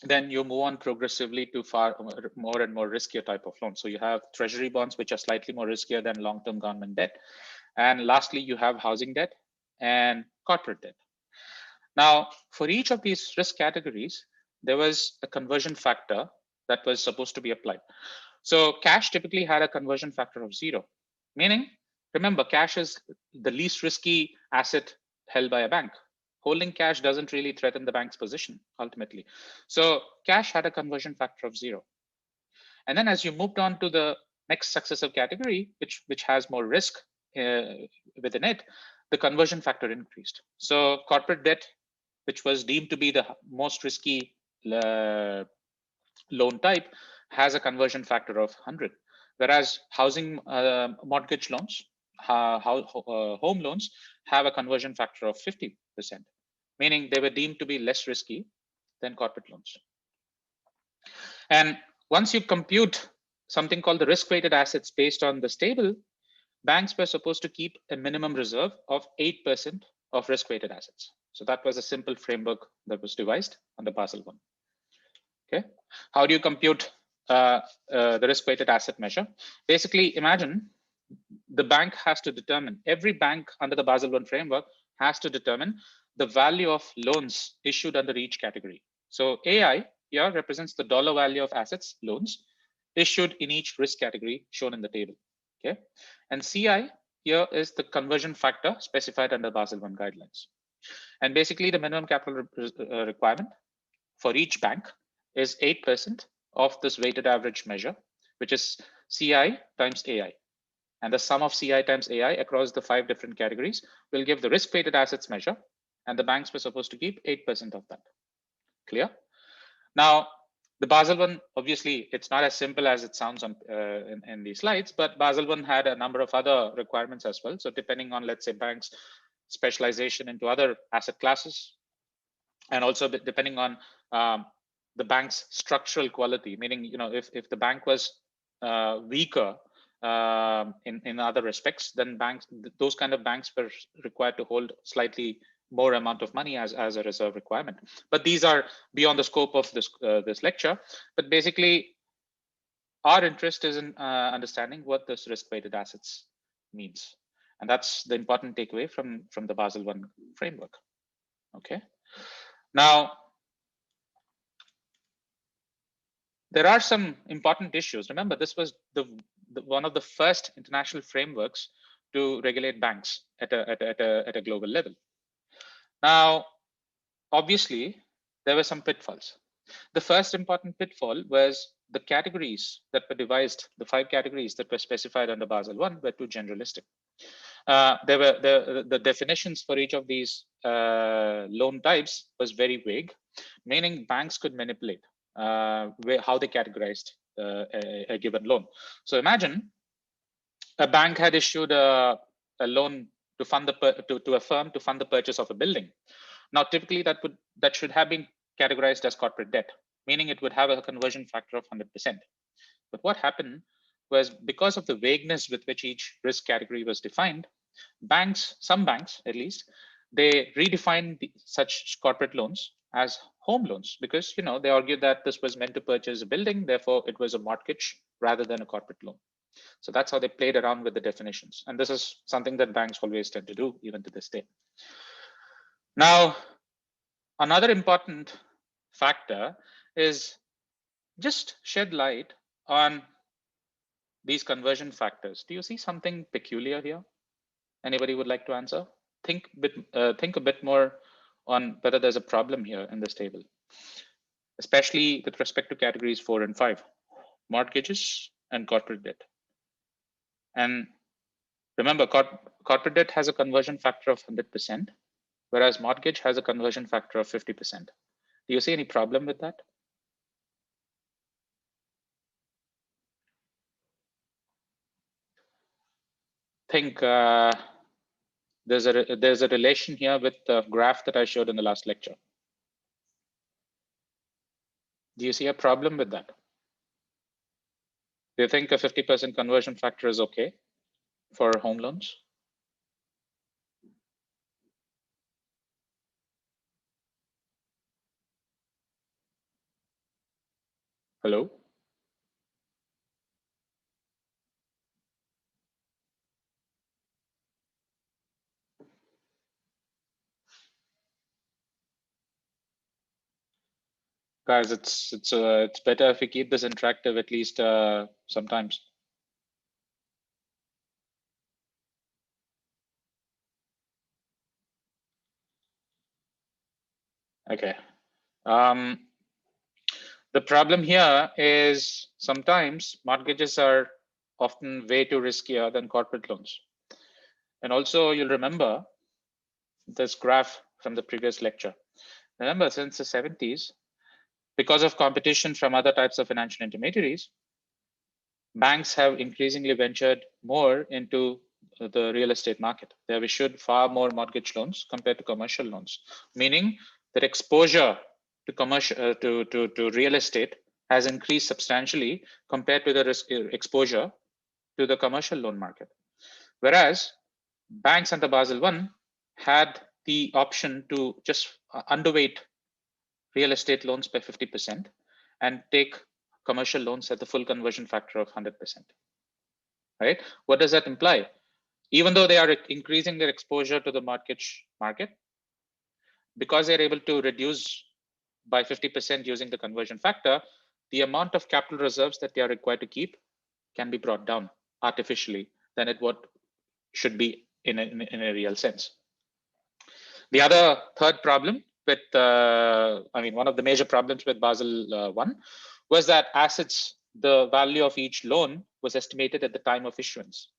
then you move on progressively to far more and more riskier type of loans. So you have treasury bonds, which are slightly more riskier than long-term government debt. And lastly, you have housing debt and corporate debt. Now, for each of these risk categories, there was a conversion factor that was supposed to be applied. So cash typically had a conversion factor of 0, meaning, remember, cash is the least risky asset held by a bank. Holding cash doesn't really threaten the bank's position ultimately. So cash had a conversion factor of 0. And then as you moved on to the next successive category, which has more risk within it, the conversion factor increased. So corporate debt, which was deemed to be the most risky loan type, has a conversion factor of 100. Whereas housing mortgage loans, home loans, have a conversion factor of 50%, meaning they were deemed to be less risky than corporate loans. And once you compute something called the risk-weighted assets based on this table, banks were supposed to keep a minimum reserve of 8% of risk-weighted assets. So that was a simple framework that was devised under Basel I. Okay, how do you compute the risk-weighted asset measure? Basically, imagine the bank has to determine, every bank under the Basel I framework has to determine the value of loans issued under each category. So AI here represents the dollar value of assets, loans, issued in each risk category shown in the table. Okay, and CI here is the conversion factor specified under Basel I guidelines. And basically the minimum capital requirement for each bank is 8% of this weighted average measure, which is CI times AI. And the sum of CI times AI across the 5 different categories will give the risk-weighted assets measure, and the banks were supposed to keep 8% of that. Clear? Now, the Basel I, obviously, it's not as simple as it sounds on in these slides, but Basel I had a number of other requirements as well. So depending on, let's say, banks' specialization into other asset classes, and also depending on the bank's structural quality, meaning, if the bank was weaker in other respects, then those kind of banks were required to hold slightly more amount of money as a reserve requirement. But these are beyond the scope of this lecture. But basically, our interest is in understanding what this risk-weighted assets means, and that's the important takeaway from the Basel I framework. Okay. Now, there are some important issues. Remember, this was one of the first international frameworks to regulate banks at a global level. Now, obviously, there were some pitfalls. The first important pitfall was the categories that were devised, the 5 categories that were specified under Basel I were too generalistic. There were the definitions for each of these loan types was very vague, meaning banks could manipulate how they categorized a given loan. So imagine a bank had issued a loan to fund to a firm to fund the purchase of a building. Now, typically that should have been categorized as corporate debt, meaning it would have a conversion factor of 100%. But what happened was, because of the vagueness with which each risk category was defined, some banks at least, they redefined such corporate loans as home loans, because they argued that this was meant to purchase a building, therefore it was a mortgage rather than a corporate loan. So that's how they played around with the definitions. And this is something that banks always tend to do, even to this day. Now, another important factor is just shed light on these conversion factors. Do you see something peculiar here? Anybody would like to answer? Think a bit more on whether there's a problem here in this table, especially with respect to categories 4 and 5, mortgages and corporate debt. And remember, corporate debt has a conversion factor of 100%, whereas mortgage has a conversion factor of 50%. Do you see any problem with that? Think there's a relation here with the graph that I showed in the last lecture. Do you see a problem with that? Do you think a 50% conversion factor is okay for home loans? Hello? Guys, it's better if we keep this interactive at least sometimes. Okay. The problem here is sometimes mortgages are often way too riskier than corporate loans. And also you'll remember this graph from the previous lecture. Remember, since the 70s, because of competition from other types of financial intermediaries, banks have increasingly ventured more into the real estate market. They have issued far more mortgage loans compared to commercial loans, meaning that exposure to commercial to real estate has increased substantially compared to the risk exposure to the commercial loan market. Whereas banks under Basel I had the option to just underweight real estate loans by 50% and take commercial loans at the full conversion factor of 100%. Right? What does that imply? Even though they are increasing their exposure to the mortgage market, because they're able to reduce by 50% using the conversion factor, the amount of capital reserves that they are required to keep can be brought down artificially than it what should be in a real sense. The other third problem with, one of the major problems with Basel I was that assets, the value of each loan was estimated at the time of issuance.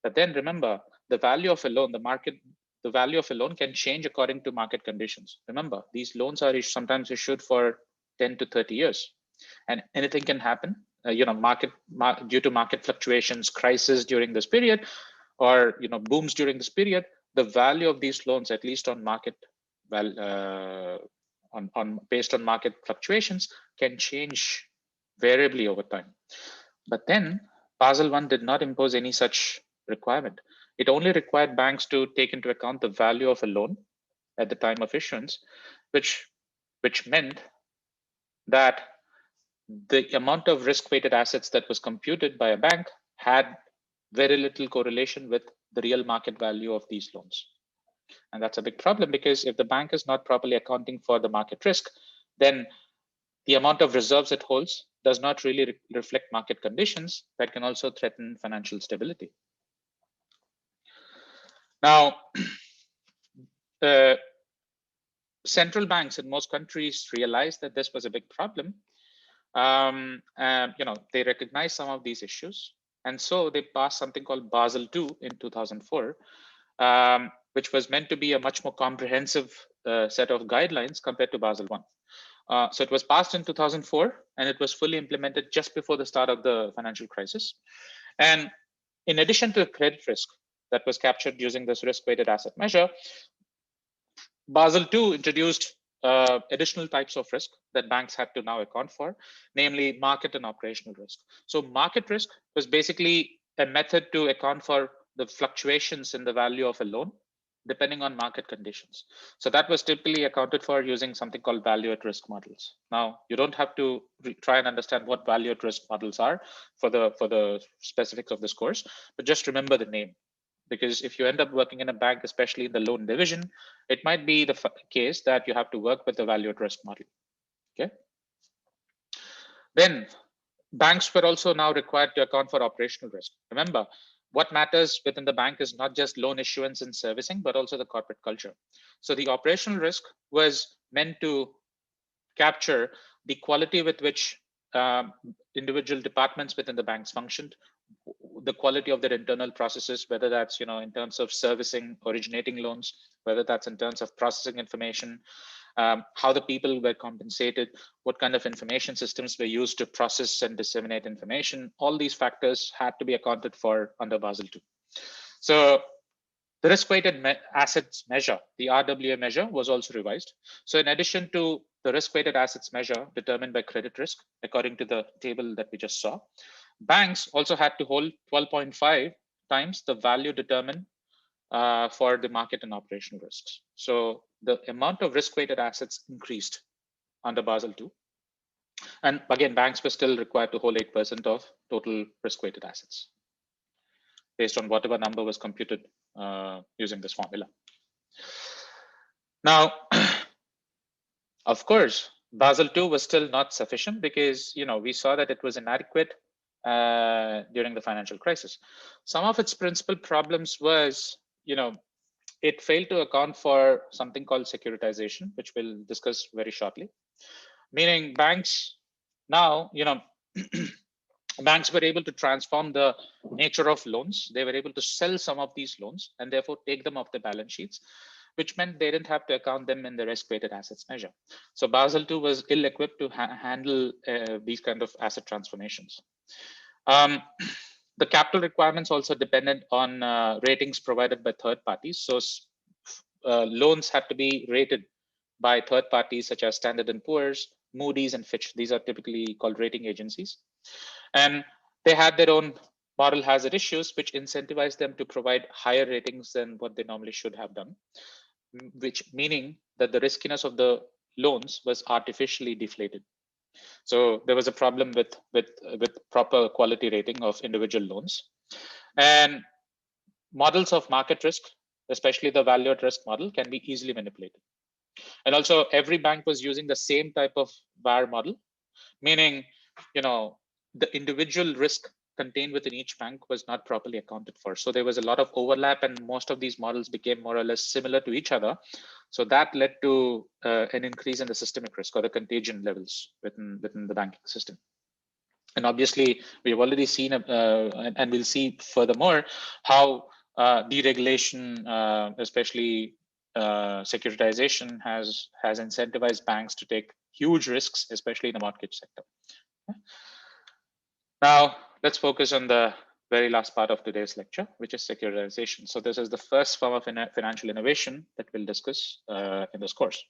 But then remember, the value of a loan, the value of a loan can change according to market conditions. Remember, these loans are sometimes issued for 10 to 30 years, and anything can happen. Due to market fluctuations, crisis during this period, or booms during this period, the value of these loans, at least on market, based on market fluctuations, can change variably over time. But then Basel I did not impose any such requirement. It only required banks to take into account the value of a loan at the time of issuance, which meant that the amount of risk-weighted assets that was computed by a bank had very little correlation with the real market value of these loans. And that's a big problem, because if the bank is not properly accounting for the market risk, then the amount of reserves it holds does not really reflect market conditions that can also threaten financial stability. Now, central banks in most countries realized that this was a big problem. They recognized some of these issues, and so they passed something called Basel II in 2004, which was meant to be a much more comprehensive set of guidelines compared to Basel I. So it was passed in 2004, and it was fully implemented just before the start of the financial crisis. And in addition to the credit risk that was captured using this risk-weighted asset measure, Basel II introduced additional types of risk that banks had to now account for, namely market and operational risk. So market risk was basically a method to account for the fluctuations in the value of a loan depending on market conditions. So that was typically accounted for using something called value at risk models. Now, you don't have to try and understand what value at risk models are for the specifics of this course, but just remember the name. Because if you end up working in a bank, especially in the loan division, it might be the case that you have to work with the value at risk model. Okay. Then banks were also now required to account for operational risk. Remember, what matters within the bank is not just loan issuance and servicing, but also the corporate culture. So the operational risk was meant to capture the quality with which individual departments within the banks functioned, the quality of their internal processes, whether that's in terms of servicing, originating loans, whether that's in terms of processing information, how the people were compensated, what kind of information systems were used to process and disseminate information. All these factors had to be accounted for under Basel II. So the risk-weighted assets measure, the RWA measure, was also revised. So in addition to the risk-weighted assets measure determined by credit risk, according to the table that we just saw, banks also had to hold 12.5 times the value determined for the market and operational risks. So the amount of risk-weighted assets increased under Basel II. And again, banks were still required to hold 8% of total risk-weighted assets based on whatever number was computed using this formula. Now, of course, Basel II was still not sufficient because we saw that it was inadequate during the financial crisis. Some of its principal problems was, it failed to account for something called securitization, which we'll discuss very shortly. Meaning banks now, banks were able to transform the nature of loans. They were able to sell some of these loans and therefore take them off the balance sheets, which meant they didn't have to account them in the risk-weighted assets measure. So Basel II was ill-equipped to handle these kind of asset transformations. The capital requirements also depended on ratings provided by third parties. So loans had to be rated by third parties such as Standard & Poor's, Moody's, and Fitch. These are typically called rating agencies. And they had their own moral hazard issues, which incentivized them to provide higher ratings than what they normally should have done, which meaning that the riskiness of the loans was artificially deflated. So there was a problem with proper quality rating of individual loans. And models of market risk, especially the value at risk model, can be easily manipulated. And also every bank was using the same type of VAR model, meaning, the individual risk contained within each bank was not properly accounted for. So there was a lot of overlap and most of these models became more or less similar to each other. So that led to an increase in the systemic risk or the contagion levels within the banking system. And obviously, we've already seen, and we'll see furthermore, how deregulation, especially securitization, has incentivized banks to take huge risks, especially in the mortgage sector. Okay. Now, let's focus on the very last part of today's lecture, which is securitization. So this is the first form of financial innovation that we'll discuss in this course.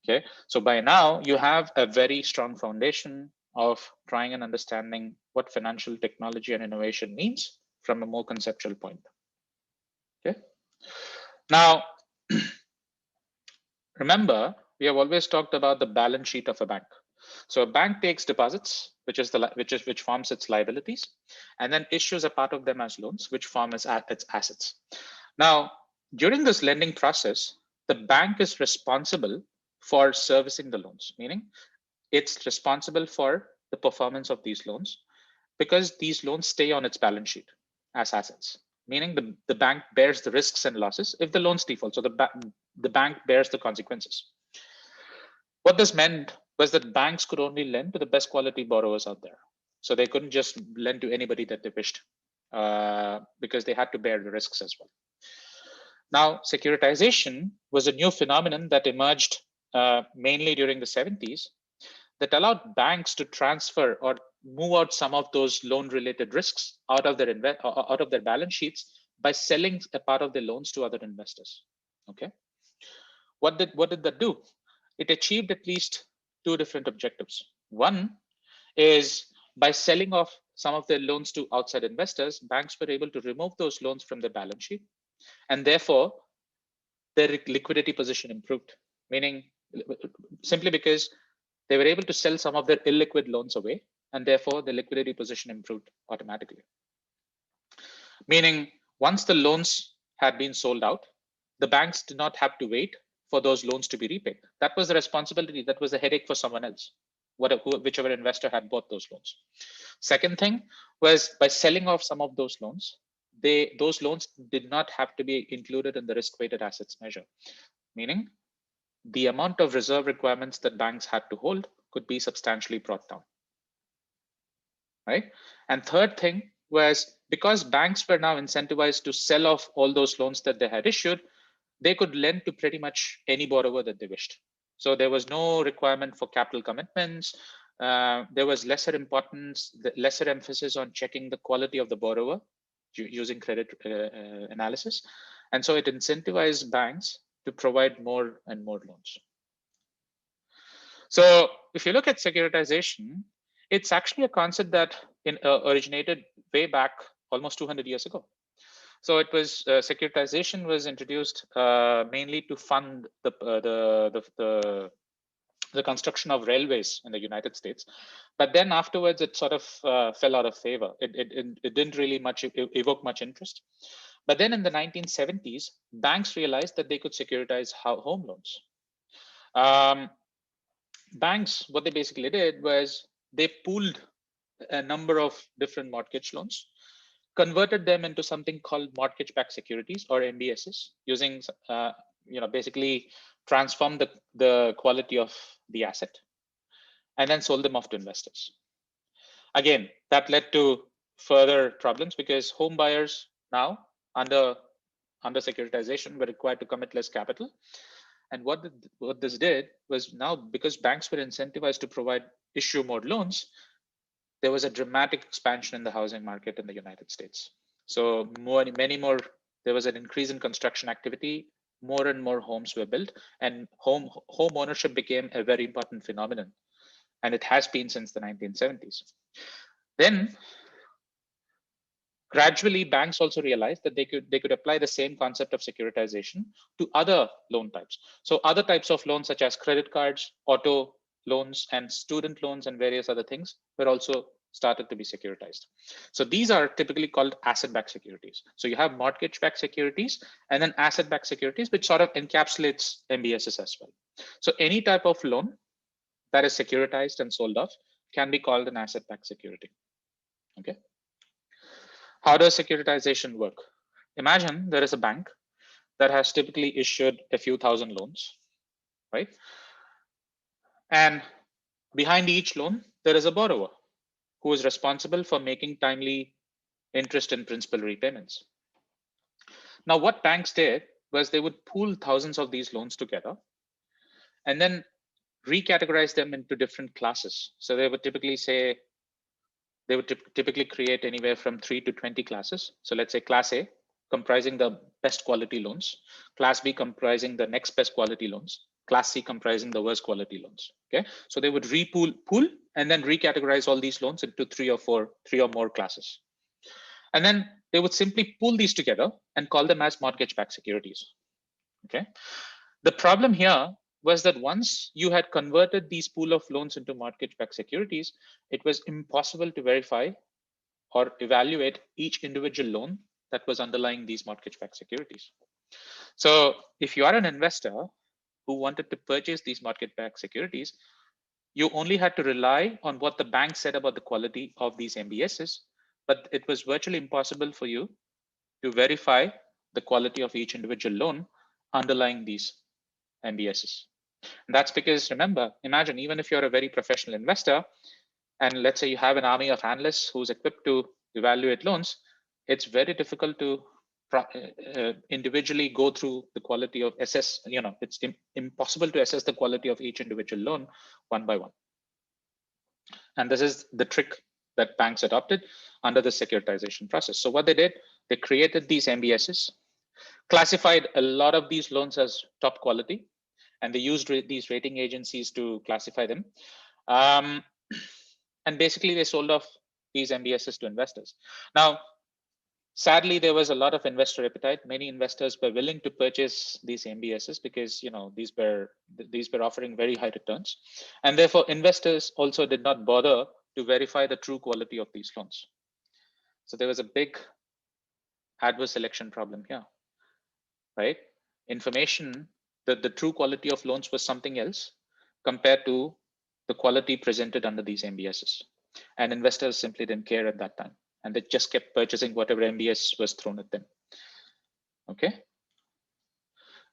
Okay, so by now you have a very strong foundation of trying and understanding what financial technology and innovation means from a more conceptual point. Okay, now remember, we have always talked about the balance sheet of a bank. So a bank takes deposits, which forms its liabilities, and then issues a part of them as loans, which form its assets. Now, during this lending process, the bank is responsible for servicing the loans, meaning it's responsible for the performance of these loans because these loans stay on its balance sheet as assets, meaning the bank bears the risks and losses if the loans default. So the bank bears the consequences. What this meant was that banks could only lend to the best quality borrowers out there. So they couldn't just lend to anybody that they wished because they had to bear the risks as well. Now, securitization was a new phenomenon that emerged mainly during the 70s that allowed banks to transfer or move out some of those loan-related risks out of their balance sheets by selling a part of their loans to other investors. Okay, what did that do? It achieved at least two different objectives. One is by selling off some of their loans to outside investors, banks were able to remove those loans from their balance sheet, and therefore their liquidity position improved, meaning simply because they were able to sell some of their illiquid loans away, and therefore the liquidity position improved automatically. Meaning once the loans had been sold out, the banks did not have to wait for those loans to be repaid. That was the responsibility, that was a headache for someone else, whichever investor had bought those loans. Second thing was by selling off some of those loans, those loans did not have to be included in the risk-weighted assets measure, meaning the amount of reserve requirements that banks had to hold could be substantially brought down, right? And third thing was because banks were now incentivized to sell off all those loans that they had issued, they could lend to pretty much any borrower that they wished. So there was no requirement for capital commitments. There was lesser importance, lesser emphasis on checking the quality of the borrower using credit analysis. And so it incentivized banks to provide more and more loans. So if you look at securitization, it's actually a concept that originated way back almost 200 years ago. So it was securitization was introduced mainly to fund the construction of railways in the United States, but then afterwards it sort of fell out of favor. It didn't really evoke much interest. But then in the 1970s, banks realized that they could securitize home loans. Banks, what they basically did was they pooled a number of different mortgage loans, converted them into something called mortgage-backed securities, or MBSs, using basically transform the quality of the asset, and then sold them off to investors. Again, that led to further problems because home buyers now under securitization were required to commit less capital. And what this did was, now because banks were incentivized to issue more loans, there was a dramatic expansion in the housing market in the United States. So there was an increase in construction activity, more and more homes were built, and home ownership became a very important phenomenon. And it has been since the 1970s. Then gradually, banks also realized that they could apply the same concept of securitization to other loan types. So other types of loans, such as credit cards, auto loans, and student loans, and various other things, were also started to be securitized. So these are typically called asset-backed securities. So you have mortgage-backed securities and then asset-backed securities, which sort of encapsulates MBSs as well. So any type of loan that is securitized and sold off can be called an asset-backed security. Okay. How does securitization work? Imagine there is a bank that has typically issued a few thousand loans, right? And behind each loan, there is a borrower who is responsible for making timely interest and principal repayments. Now, what banks did was they would pool thousands of these loans together and then recategorize them into different classes. So they would typically create anywhere from 3 to 20 classes. So let's say class A, comprising the best quality loans, class B comprising the next best quality loans, class C comprising the worst quality loans. Okay, so they would pool and then recategorize all these loans into three or more classes. And then they would simply pool these together and call them as mortgage-backed securities. Okay, the problem here was that once you had converted these pool of loans into mortgage-backed securities, it was impossible to verify or evaluate each individual loan that was underlying these mortgage-backed securities. So if you are an investor who wanted to purchase these mortgage-backed securities, you only had to rely on what the bank said about the quality of these MBSs, but it was virtually impossible for you to verify the quality of each individual loan underlying these MBSs. And that's because, remember, imagine even if you're a very professional investor, and let's say you have an army of analysts who's equipped to evaluate loans, it's very difficult to individually go through the quality of assess. It's impossible to assess the quality of each individual loan one by one. And this is the trick that banks adopted under the securitization process. So what they did, they created these MBSs, classified a lot of these loans as top quality, and they used these rating agencies to classify them. And basically, they sold off these MBSs to investors. Now, sadly, there was a lot of investor appetite. Many investors were willing to purchase these MBSs because these were offering very high returns, and therefore investors also did not bother to verify the true quality of these loans. So there was a big adverse selection problem here, right? Information that the true quality of loans was something else compared to the quality presented under these MBSs. And investors simply didn't care at that time. And they just kept purchasing whatever MBS was thrown at them. Okay.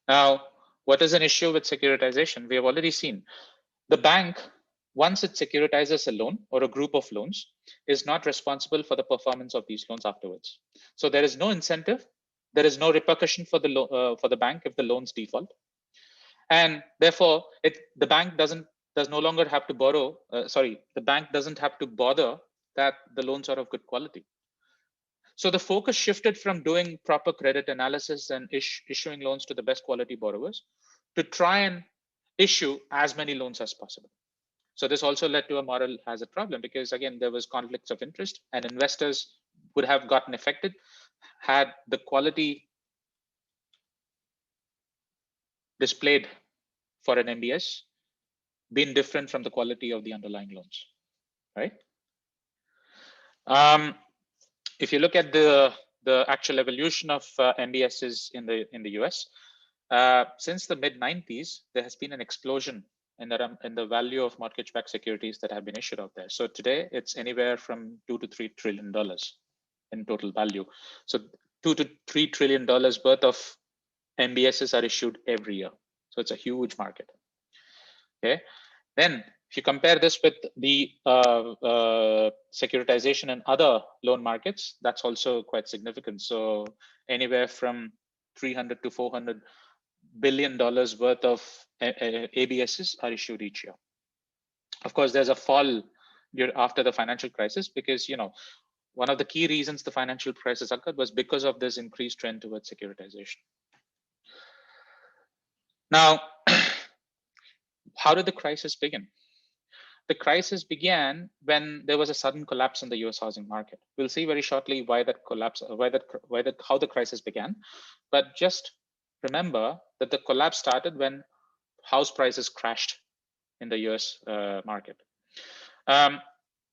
Now, what is an issue with securitization? We have already seen the bank once it securitizes a loan or a group of loans, is not responsible for the performance of these loans afterwards. So there is no incentive, there is no repercussion for the bank if the loans default, and therefore the bank does no longer have to borrow. The bank doesn't have to bother that the loans are of good quality. So the focus shifted from doing proper credit analysis and issuing loans to the best quality borrowers to try and issue as many loans as possible. So this also led to a moral hazard problem because, again, there was conflicts of interest and investors would have gotten affected had the quality displayed for an MBS been different from the quality of the underlying loans, right? If you look at the actual evolution of MBSs in the US, since the mid 90s, there has been an explosion in the value of mortgage-backed securities that have been issued out there. So today it's anywhere from $2 to $3 trillion in total value. So $2 to $3 trillion worth of MBSs are issued every year. So it's a huge market. Okay. Then if you compare this with the securitization and other loan markets, that's also quite significant. So anywhere from $300 to $400 billion worth of ABSs are issued each year. Of course, there's a fall after the financial crisis because, you know, one of the key reasons the financial crisis occurred was because of this increased trend towards securitization. Now, how did the crisis begin? The crisis began when there was a sudden collapse in the US housing market. We'll see very shortly why that collapse, how the crisis began. But just remember that the collapse started when house prices crashed in the US market.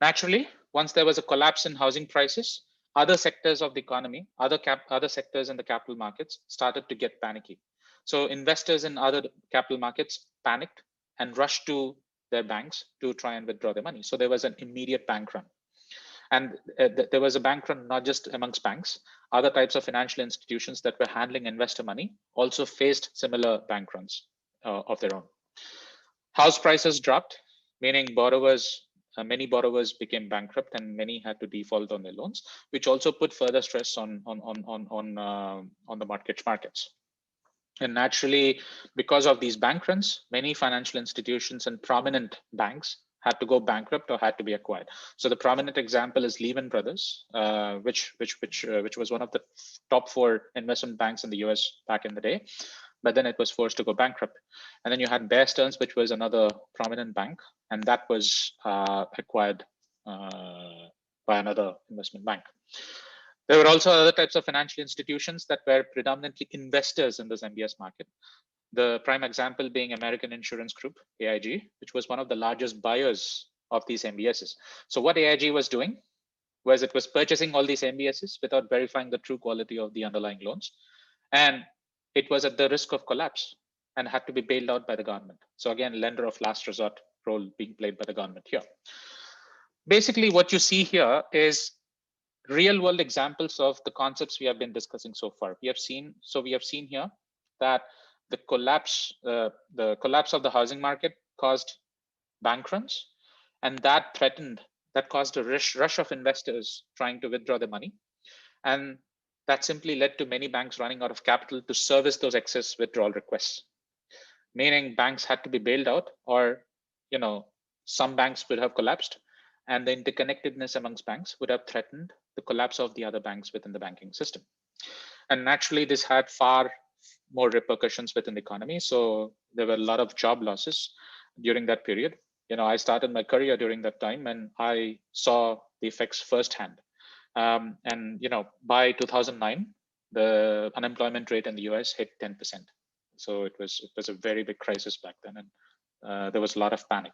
Naturally, once there was a collapse in housing prices, other sectors of the economy, other sectors in the capital markets started to get panicky. So investors in other capital markets panicked and rushed to their banks to try and withdraw their money. So there was an immediate bank run. And there was a bank run not just amongst banks, other types of financial institutions that were handling investor money also faced similar bank runs of their own. House prices dropped, meaning many borrowers became bankrupt and many had to default on their loans, which also put further stress on the mortgage markets. And naturally, because of these bank runs, many financial institutions and prominent banks had to go bankrupt or had to be acquired. So the prominent example is Lehman Brothers, which was one of the top 4 investment banks in the US back in the day, but then it was forced to go bankrupt. And then you had Bear Stearns, which was another prominent bank, and that was acquired by another investment bank. There were also other types of financial institutions that were predominantly investors in this MBS market. The prime example being American Insurance Group, AIG, which was one of the largest buyers of these MBSs. So what AIG was doing was it was purchasing all these MBSs without verifying the true quality of the underlying loans. And it was at the risk of collapse and had to be bailed out by the government. So again, lender of last resort role being played by the government here. Basically, what you see here is real world examples of the concepts we have been discussing so far. We have seen here that the collapse of the housing market caused bank runs, and that caused a rush of investors trying to withdraw their money, and that simply led to many banks running out of capital to service those excess withdrawal requests, meaning banks had to be bailed out, or some banks would have collapsed, and the interconnectedness amongst banks would have threatened the collapse of the other banks within the banking system. And naturally, this had far more repercussions within the economy. So there were a lot of job losses during that period. I started my career during that time, and I saw the effects firsthand. And by 2009, the unemployment rate in the US hit 10%. So it was a very big crisis back then, and there was a lot of panic.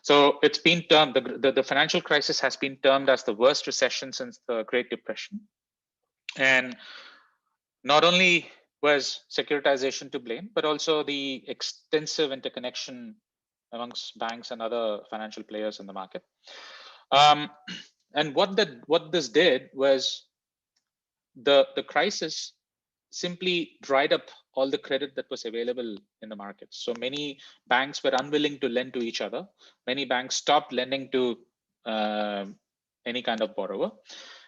So it's been termed, the financial crisis has been termed as the worst recession since the Great Depression. And not only was securitization to blame, but also the extensive interconnection amongst banks and other financial players in the market. And what this did was the crisis simply dried up all the credit that was available in the market. So many banks were unwilling to lend to each other. Many banks stopped lending to any kind of borrower.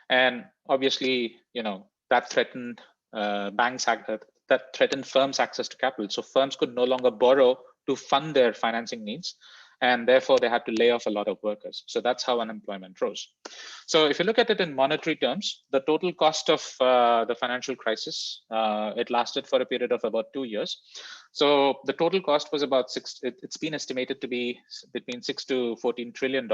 And obviously, that threatened that threatened firms' access to capital. So firms could no longer borrow to fund their financing needs, and therefore they had to lay off a lot of workers. So that's how unemployment rose. So if you look at it in monetary terms, the total cost of the financial crisis, it lasted for a period of about 2 years. So the total cost was about it's been estimated to be between $6 to $14 trillion,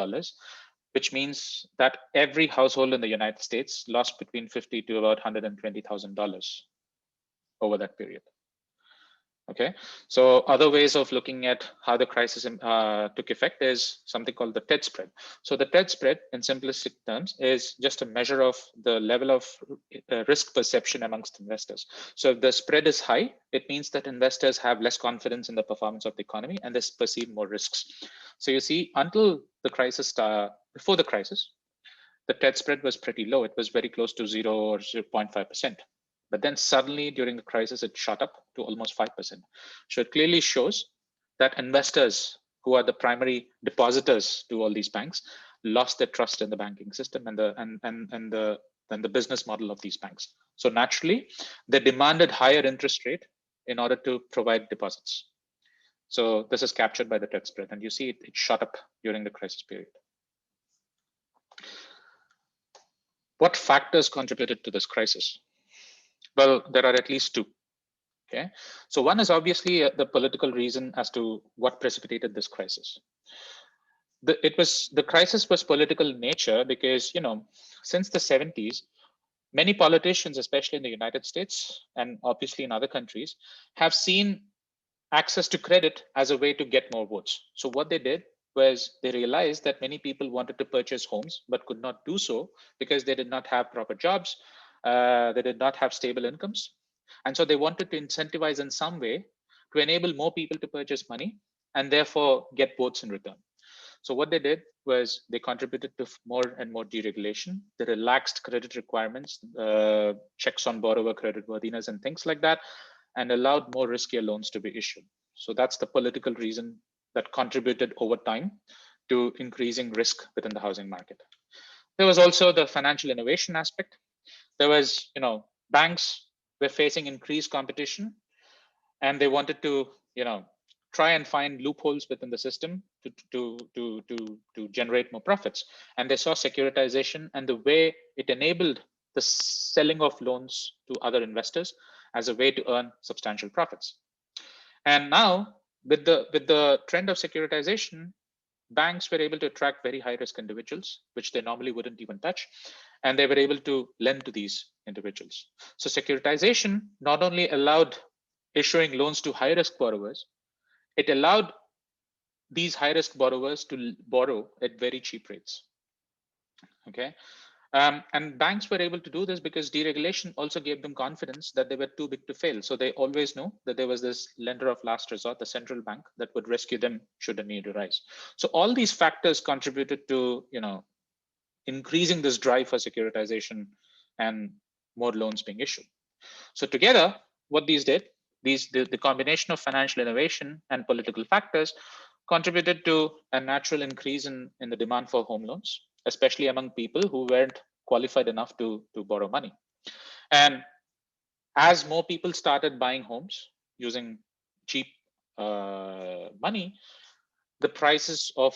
which means that every household in the United States lost between $50 to about $120,000 over that period. Okay, so other ways of looking at how the crisis took effect is something called the TED spread. So the TED spread, in simplistic terms, is just a measure of the level of risk perception amongst investors. So if the spread is high, it means that investors have less confidence in the performance of the economy and they perceive more risks. So you see, until the crisis, before the crisis, the TED spread was pretty low. It was very close to 0 or 0.5%. But then suddenly during the crisis, it shot up to almost 5%. So it clearly shows that investors, who are the primary depositors to all these banks, lost their trust in the banking system and the business model of these banks. So naturally, they demanded higher interest rate in order to provide deposits. So this is captured by the TED spread, and you see it shot up during the crisis period. What factors contributed to this crisis? Well, there are at least two. Okay, so one is obviously the political reason as to what precipitated this crisis. The crisis was political in nature because, since the 70s, many politicians, especially in the United States and obviously in other countries, have seen access to credit as a way to get more votes. So what they did was they realized that many people wanted to purchase homes but could not do so because they did not have proper jobs. They did not have stable incomes. And so they wanted to incentivize in some way to enable more people to purchase money and therefore get votes in return. So what they did was they contributed to more and more deregulation. They relaxed credit requirements, checks on borrower creditworthiness and things like that, and allowed more riskier loans to be issued. So that's the political reason that contributed over time to increasing risk within the housing market. There was also the financial innovation aspect. There was, banks were facing increased competition and they wanted to, try and find loopholes within the system to generate more profits. And they saw securitization and the way it enabled the selling of loans to other investors as a way to earn substantial profits. And now with the trend of securitization, banks were able to attract very high risk individuals, which they normally wouldn't even touch. And they were able to lend to these individuals. So securitization not only allowed issuing loans to high risk borrowers, it allowed these high risk borrowers to borrow at very cheap rates. Okay. And banks were able to do this because deregulation also gave them confidence that they were too big to fail. So they always knew that there was this lender of last resort, the central bank, that would rescue them should a need arise. So all these factors contributed to, increasing this drive for securitization and more loans being issued. So together, what these did, the combination of financial innovation and political factors contributed to a natural increase in the demand for home loans, especially among people who weren't qualified enough to borrow money. And as more people started buying homes using cheap money, the prices of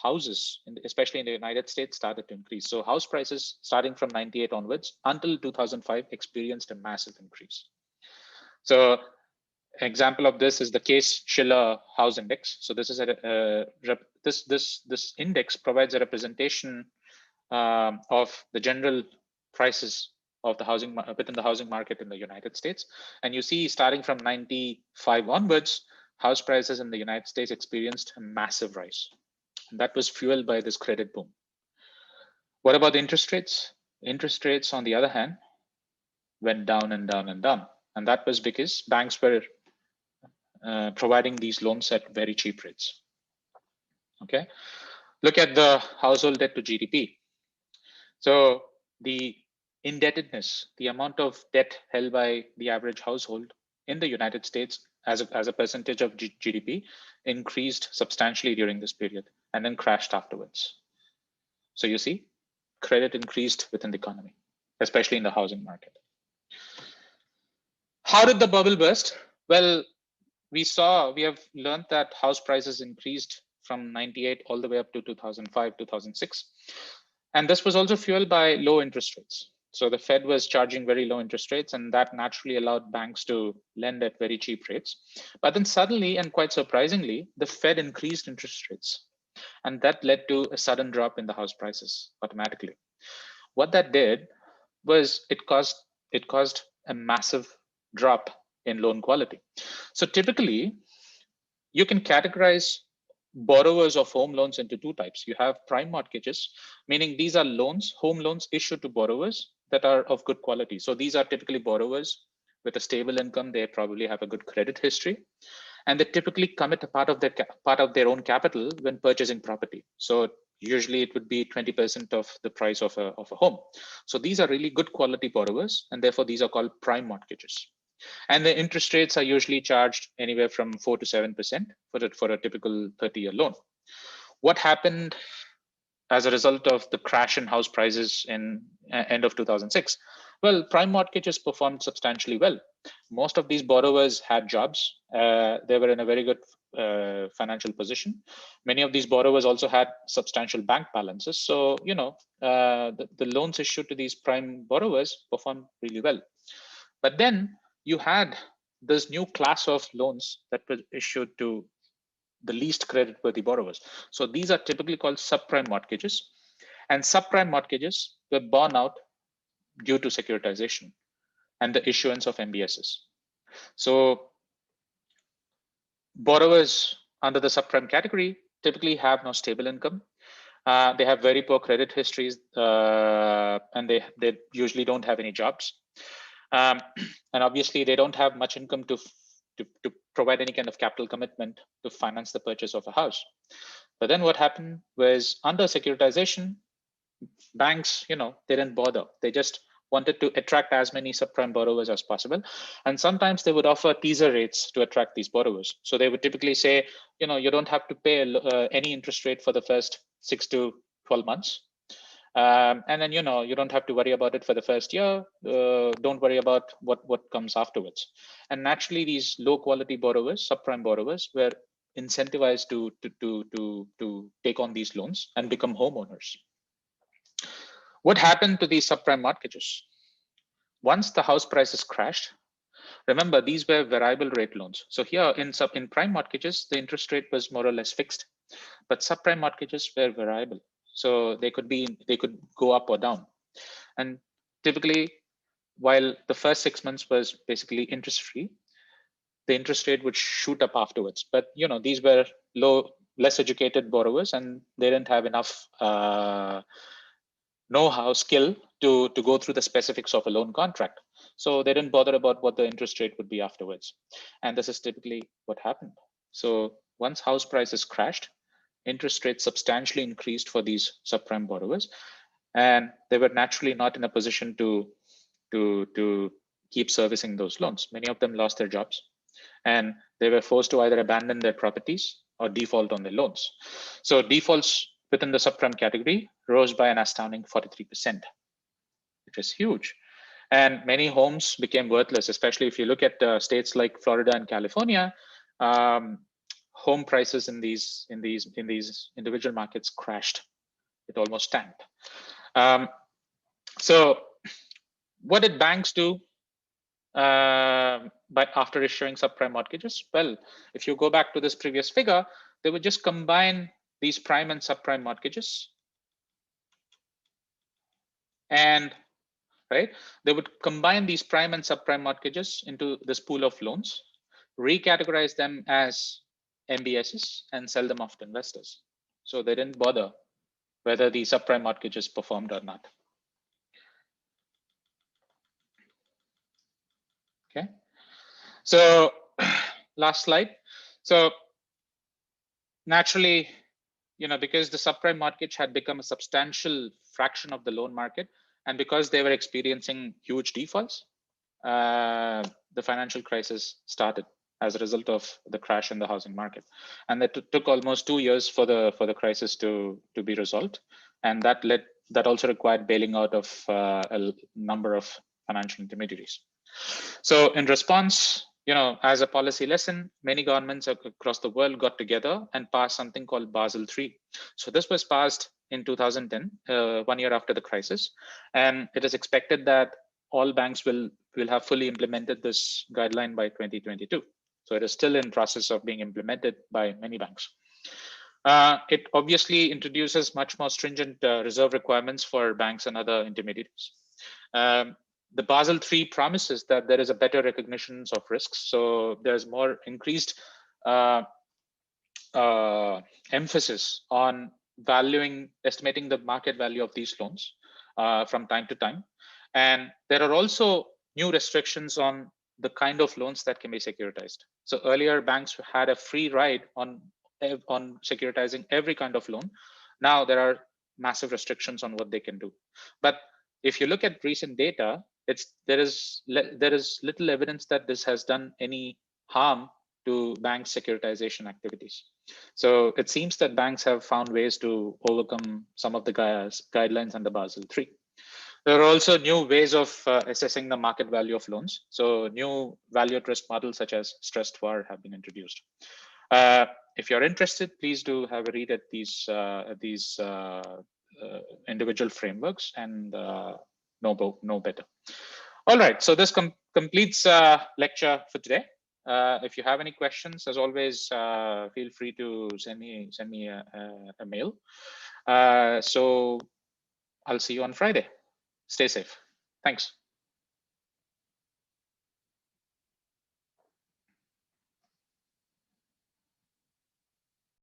houses, especially in the United States, started to increase. So house prices starting from 98 onwards until 2005 experienced a massive increase. So example of this is the Case-Shiller House Index. So this is this index provides a representation of the general prices of the housing within the housing market in the United States. And you see, starting from 95 onwards, house prices in the United States experienced a massive rise. And that was fueled by this credit boom. What about the interest rates? Interest rates, on the other hand, went down and down and down. And that was because banks were providing these loans at very cheap rates. Okay, look at the household debt to GDP. So the indebtedness, the amount of debt held by the average household in the United States as a percentage of GDP increased substantially during this period and then crashed afterwards. So you see, credit increased within the economy, especially in the housing market. How did the bubble burst? Well, we have learned that house prices increased from 98 all the way up to 2005, 2006. And this was also fueled by low interest rates. So the Fed was charging very low interest rates, and that naturally allowed banks to lend at very cheap rates. But then suddenly, and quite surprisingly, the Fed increased interest rates. And that led to a sudden drop in the house prices automatically. What that did was it caused a massive drop in loan quality. So typically, you can categorize borrowers of home loans into two types. You have prime mortgages, meaning these are loans, home loans issued to borrowers that are of good quality. So these are typically borrowers with a stable income. They probably have a good credit history, and they typically commit a part of their own capital when purchasing property. So usually it would be 20% of the price of a home. So these are really good quality borrowers, and therefore these are called prime mortgages. And the interest rates are usually charged anywhere from 4 to 7% for a typical 30-year loan. What happened as a result of the crash in house prices in end of 2006? Well, prime mortgages performed substantially well. Most of these borrowers had jobs. They were in a very good financial position. Many of these borrowers also had substantial bank balances. So, the loans issued to these prime borrowers performed really well. But then you had this new class of loans that was issued to the least creditworthy borrowers. So these are typically called subprime mortgages, and subprime mortgages were borne out due to securitization and the issuance of MBSs. So borrowers under the subprime category typically have no stable income. They have very poor credit histories, and they usually don't have any jobs. And obviously, they don't have much income to provide any kind of capital commitment to finance the purchase of a house. But then what happened was, under securitization, banks, they didn't bother. They just wanted to attract as many subprime borrowers as possible. And sometimes they would offer teaser rates to attract these borrowers. So they would typically say, you don't have to pay any interest rate for the first 6 to 12 months. And then, you don't have to worry about it for the first year. Don't worry about what comes afterwards. And naturally, these low quality borrowers, subprime borrowers, were incentivized to take on these loans and become homeowners. What happened to these subprime mortgages? Once the house prices crashed, remember, these were variable rate loans. So here in prime mortgages, the interest rate was more or less fixed, but subprime mortgages were variable. So they could go up or down. And typically, while the first 6 months was basically interest free, the interest rate would shoot up afterwards. But these were less educated borrowers, and they didn't have enough know-how, skill to go through the specifics of a loan contract. So they didn't bother about what the interest rate would be afterwards. And this is typically what happened. So once house prices crashed, interest rates substantially increased for these subprime borrowers, and they were naturally not in a position to keep servicing those loans. Many of them lost their jobs, and they were forced to either abandon their properties or default on their loans. So defaults within the subprime category rose by an astounding 43%, which is huge. And many homes became worthless, especially if you look at states like Florida and California. Home prices in these individual markets crashed. It almost tanked. So what did banks do after issuing subprime mortgages? Well, if you go back to this previous figure, they would just combine these prime and subprime mortgages, and they would combine these prime and subprime mortgages into this pool of loans, recategorize them as MBSs, and sell them off to investors. So they didn't bother whether the subprime mortgages performed or not. Okay, so last slide. So naturally, because the subprime mortgage had become a substantial fraction of the loan market, And because they were experiencing huge defaults, the financial crisis started as a result of the crash in the housing market. And that took almost 2 years for the crisis to be resolved. And that also required bailing out of a number of financial intermediaries. So in response, as a policy lesson, many governments across the world got together and passed something called Basel III. So this was passed in 2010, 1 year after the crisis. And it is expected that all banks will have fully implemented this guideline by 2022. So it is still in process of being implemented by many banks. It obviously introduces much more stringent reserve requirements for banks and other intermediaries. The Basel III promises that there is a better recognition of risks. So there's more increased emphasis on estimating the market value of these loans from time to time. And there are also new restrictions on the kind of loans that can be securitized. So earlier, banks had a free ride on securitizing every kind of loan. Now there are massive restrictions on what they can do. But if you look at recent data, there is little evidence that this has done any harm to bank securitization activities. So it seems that banks have found ways to overcome some of the guidelines under Basel III. There are also new ways of assessing the market value of loans. So new value at risk models such as stressed VaR have been introduced. If you're interested, please do have a read at these individual frameworks and know better. All right, so this completes lecture for today. If you have any questions, as always, feel free to send me a mail. So I'll see you on Friday. Stay safe. Thanks.